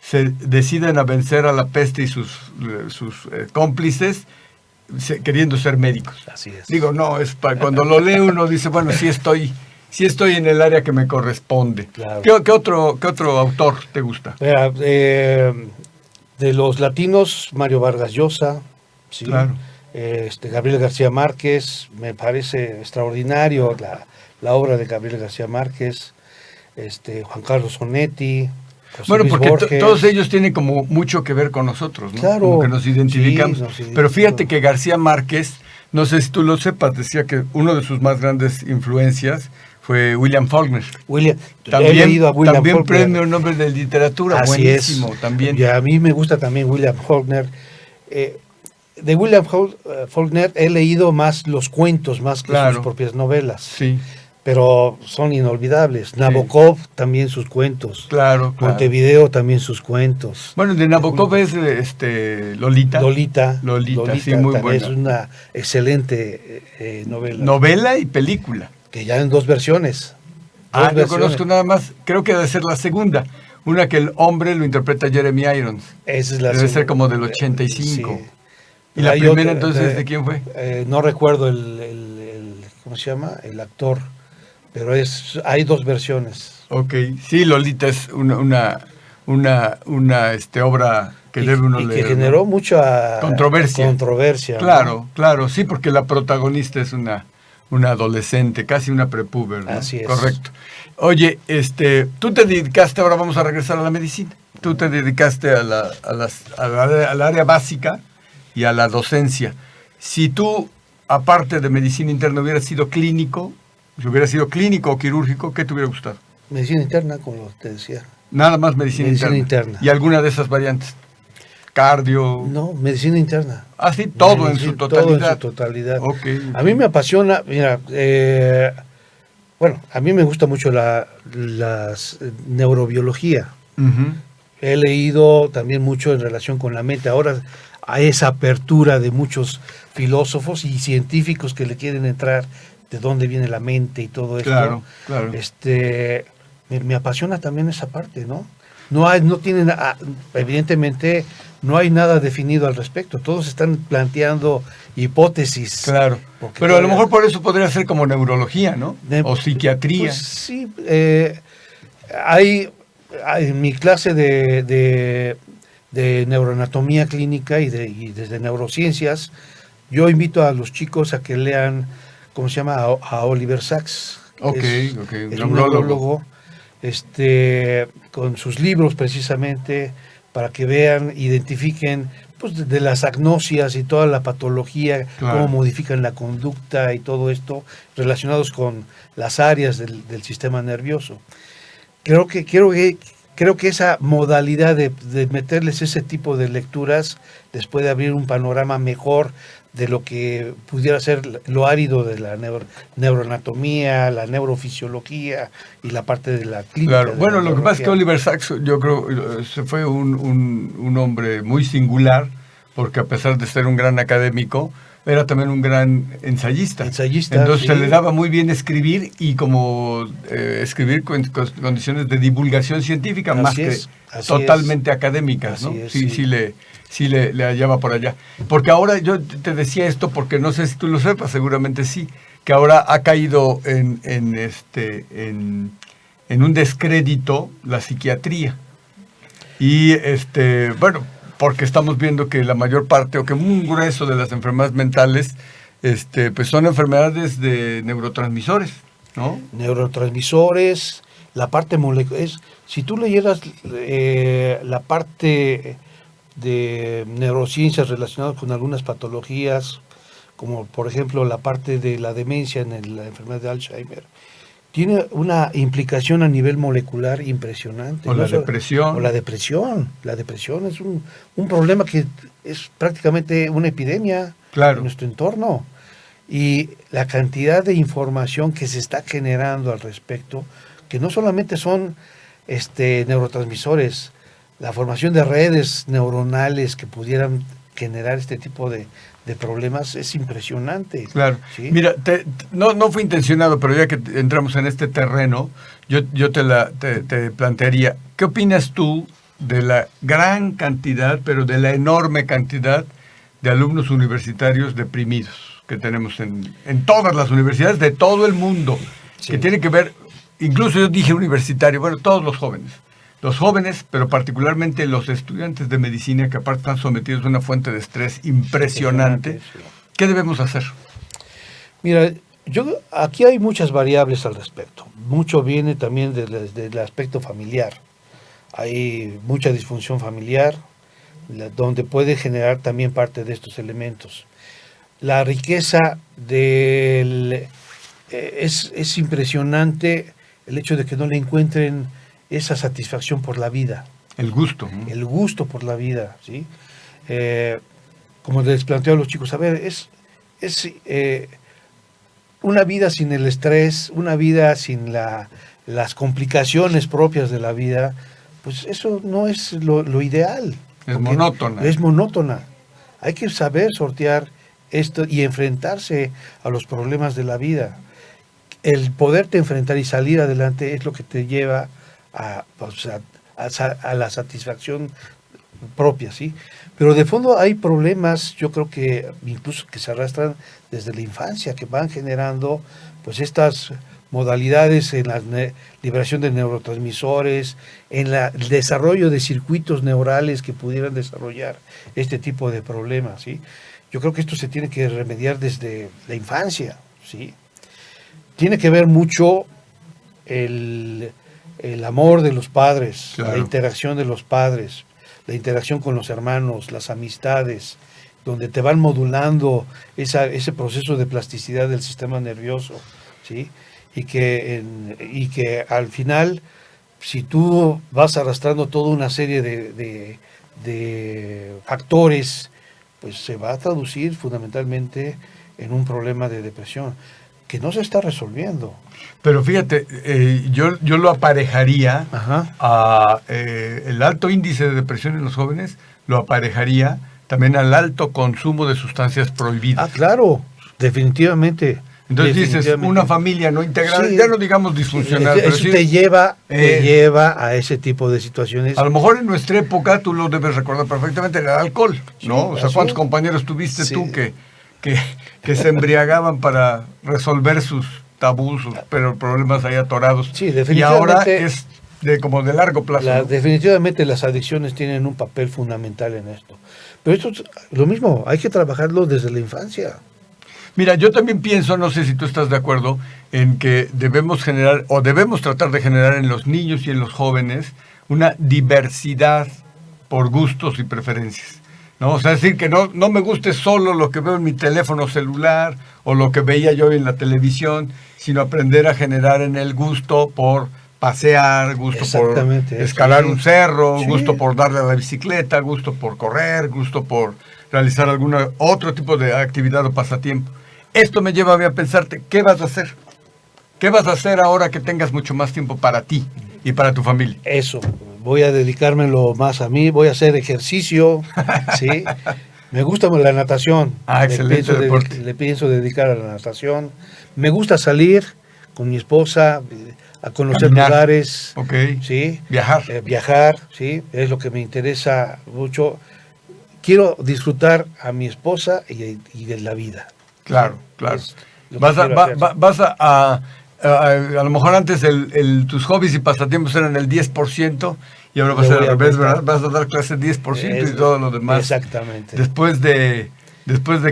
se deciden a vencer a la peste y sus cómplices queriendo ser médicos. Así es. Digo, no, cuando lo lee uno dice, bueno, sí estoy sí estoy en el área que me corresponde. Claro. ¿Qué otro autor te gusta? Mira, de los latinos, Mario Vargas Llosa, ¿sí? Claro. Gabriel García Márquez, me parece extraordinario la obra de Gabriel García Márquez, Juan Carlos Onetti, José Bueno, Luis porque Borges. todos ellos tienen como mucho que ver con nosotros, ¿no? Claro, Como que nos identificamos. sí, nos identificamos. Pero fíjate que García Márquez, no sé si tú lo sepas, decía que uno de sus más grandes influencias fue William Faulkner. He leído a William También Faulkner. premio Nobel de Literatura, Así buenísimo, es. también. Y a mí me gusta también William Faulkner. De William Faulkner he leído más los cuentos, más que Claro. sus propias novelas. Sí, Pero son inolvidables. Nabokov también sus cuentos. claro, claro. Montevideo también sus cuentos. Bueno, de Nabokov es Lolita. Lolita, sí, muy también buena. es una excelente novela. Novela y película. Que ya en dos versiones. Ah, Dos yo versiones. conozco nada más, creo que debe ser la segunda. Una que el hombre lo interpreta Jeremy Irons. Esa es la Debe ser segunda. como del 85. Sí. ¿Y la Hay primera otra, entonces de quién fue? No recuerdo ¿cómo se llama? El actor. Pero hay dos versiones. Ok, sí, Lolita es una obra que debe uno y leer. que generó ¿no? mucha Controversia. ¿no? Claro, sí, porque la protagonista es una adolescente, casi una prepúber, ¿no? Así es. Correcto. Oye, tú te dedicaste, ahora vamos a regresar a la medicina. Tú te dedicaste al área básica y a la docencia. Si tú, aparte de medicina interna, hubieras sido clínico, si hubieras sido clínico o quirúrgico, ¿qué te hubiera gustado? Medicina interna, como te decía. Nada más medicina interna. interna. ¿Y alguna de esas variantes? Cardio. No, medicina interna. Ah, sí, todo en su totalidad. Todo en su totalidad. Ok. A mí me apasiona, mira, a mí me gusta mucho la neurobiología. Ujú. He leído también mucho en relación con la mente. Ahora hay esa apertura de muchos filósofos y científicos que le quieren entrar de dónde viene la mente y todo esto. Claro, claro. Me apasiona también esa parte, ¿no? No tienen, evidentemente, no hay nada definido al respecto. Todos están planteando hipótesis. Claro. Porque Pero a lo todavía- mejor por eso podría ser como neurología, ¿no? O psiquiatría. Pues sí, hay en mi clase de neuroanatomía clínica y desde neurociencias, yo invito a los chicos a que lean, ¿cómo se llama? A Oliver Sacks. Ok, Es un un neurólogo. neurólogo, con sus libros precisamente, para que vean, identifiquen pues, de las agnosias y toda la patología, Claro. cómo modifican la conducta y todo esto relacionados con las áreas del sistema nervioso. Creo que esa modalidad de meterles ese tipo de lecturas les puede abrir un panorama mejor de lo que pudiera ser lo árido de la neuroanatomía, la neurofisiología y la parte de la clínica. Claro. de Bueno, la lo que pasa es que neurología. Oliver Sacks, yo creo, se fue un hombre muy singular, porque a pesar de ser un gran académico, era también un gran ensayista. Entonces sí. se le daba muy bien escribir y como escribir con condiciones de divulgación científica, Así más es, que así totalmente académicas, ¿no? Así es, Sí, sí. sí le hallaba por allá. Porque ahora yo te decía esto porque no sé si tú lo sepas, seguramente sí, que ahora ha caído en un descrédito la psiquiatría. Y bueno, porque estamos viendo que la mayor parte o que un grueso de las enfermedades mentales pues son enfermedades de neurotransmisores, ¿no? Neurotransmisores, la parte molecular. Si tú leyeras la parte de neurociencias relacionadas con algunas patologías, como por ejemplo la parte de la demencia en la enfermedad de Alzheimer, tiene una implicación a nivel molecular impresionante. O la depresión. O la depresión. La depresión es un problema que es prácticamente una epidemia Claro. en nuestro entorno. Y la cantidad de información que se está generando al respecto, que no solamente son neurotransmisores, la formación de redes neuronales que pudieran generar este tipo de problemas es impresionante. Claro. ¿Sí? Mira, no fue intencionado, pero ya que entramos en este terreno, yo te plantearía, ¿qué opinas tú de la gran cantidad, pero de la enorme cantidad de alumnos universitarios deprimidos que tenemos en todas las universidades de todo el mundo? Sí. que tiene que ver, incluso yo dije universitario, bueno, todos los jóvenes, pero particularmente los estudiantes de medicina, que aparte están sometidos a una fuente de estrés impresionante. Sí. ¿Qué debemos hacer? Mira, aquí hay muchas variables al respecto. Mucho viene también del aspecto familiar. Hay mucha disfunción familiar, donde puede generar también parte de estos elementos. La riqueza es impresionante el hecho de que no le encuentren esa satisfacción por la vida. El gusto. ¿No? El gusto por la vida, ¿sí? Como les planteo a los chicos, a ver, es una vida sin el estrés, una vida sin las complicaciones propias de la vida, pues eso no es lo ideal. Es monótona. Es monótona. Hay que saber sortear esto y enfrentarse a los problemas de la vida. El poderte enfrentar y salir adelante es lo que te lleva a la satisfacción propia, ¿sí? Pero de fondo hay problemas, yo creo que incluso que se arrastran desde la infancia, que van generando pues estas modalidades en la liberación de neurotransmisores, en el desarrollo de circuitos neurales que pudieran desarrollar este tipo de problemas, ¿sí? Yo creo que esto se tiene que remediar desde la infancia, ¿sí? Tiene que ver mucho el amor de los padres, claro. La interacción de los padres, la interacción con los hermanos, las amistades, donde te van modulando ese proceso de plasticidad del sistema nervioso, ¿sí? Y que al final, si tú vas arrastrando toda una serie de factores, pues se va a traducir fundamentalmente en un problema de depresión que no se está resolviendo. Pero fíjate, yo lo aparejaría a el alto índice de depresión en los jóvenes, lo aparejaría también al alto consumo de sustancias prohibidas. Ah, claro, definitivamente. Entonces dices, una familia no integral, sí, ya no digamos disfuncional, eso pero sí, te lleva a ese tipo de situaciones. A lo mejor en nuestra época, tú lo debes recordar perfectamente, era el alcohol, ¿no? Sí, O sea, ¿cuántos compañeros tuviste sí. tú que se embriagaban para resolver sus tabús, pero problemas ahí atorados? Sí, y ahora definitivamente es como de largo plazo. ¿No? Definitivamente las adicciones tienen un papel fundamental en esto. Pero esto es lo mismo, hay que trabajarlo desde la infancia. Mira, yo también pienso, no sé si tú estás de acuerdo, en que debemos generar, o debemos tratar de generar en los niños y en los jóvenes una diversidad por gustos y preferencias, ¿no? O sea, es decir, que no me guste solo lo que veo en mi teléfono celular o lo que veía yo en la televisión, sino aprender a generar en el gusto por pasear, gusto por escalar un cerro, gusto por darle a la bicicleta, gusto por correr, gusto por realizar alguna otro tipo de actividad o pasatiempo. Esto me lleva a mí a pensarte, ¿qué vas a hacer? ¿Qué vas a hacer ahora que tengas mucho más tiempo para ti y para tu familia? Eso, voy a dedicármelo más a mí, voy a hacer ejercicio, ¿sí? Me gusta la natación. Excelente deporte. Le pienso dedicar a la natación. Me gusta salir con mi esposa a conocer lugares, ¿sí? Viajar, ¿sí? Es lo que me interesa mucho. Quiero disfrutar a mi esposa y de la vida. Claro. Vas a lo mejor antes tus hobbies y pasatiempos eran el 10% y ahora va a ser al revés, ¿verdad? Vas a dar clases 10% y todo lo demás. Exactamente. Después de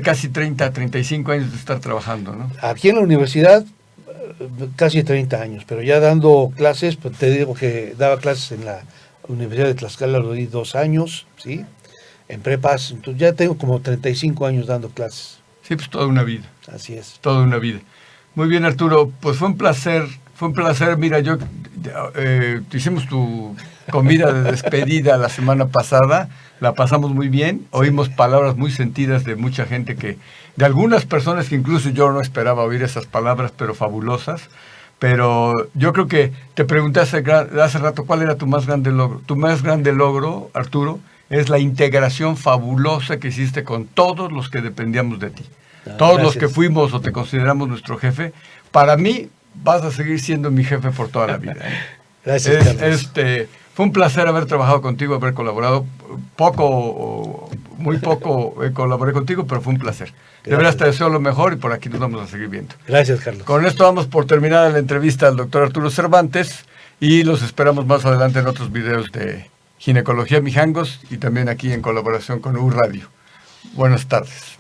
casi 35 años de estar trabajando, ¿no? Aquí en la universidad, casi 30 años, pero ya dando clases, pues te digo que daba clases en la Universidad de Tlaxcala, lo di 2 años, ¿sí? En prepas, entonces ya tengo como 35 años dando clases. Sí, pues toda una vida. Así es. Toda una vida. Muy bien, Arturo, pues fue un placer. Mira, hicimos tu comida de despedida la semana pasada, la pasamos muy bien, oímos palabras muy sentidas de mucha gente de algunas personas que incluso yo no esperaba oír esas palabras, pero fabulosas. Pero yo creo que te pregunté hace rato cuál era tu más grande logro. Tu más grande logro, Arturo, es la integración fabulosa que hiciste con todos los que dependíamos de ti. Todos los que fuimos o te consideramos nuestro jefe. Para mí, vas a seguir siendo mi jefe por toda la vida. Gracias, Carlos. Fue un placer haber trabajado contigo, haber colaborado. muy poco colaboré contigo, pero fue un placer. De veras te deseo lo mejor y por aquí nos vamos a seguir viendo. Gracias, Carlos. Con esto vamos por terminada la entrevista al doctor Arturo Cervantes y los esperamos más adelante en otros videos de Ginecología Mijangos y también aquí en colaboración con U Radio. Buenas tardes.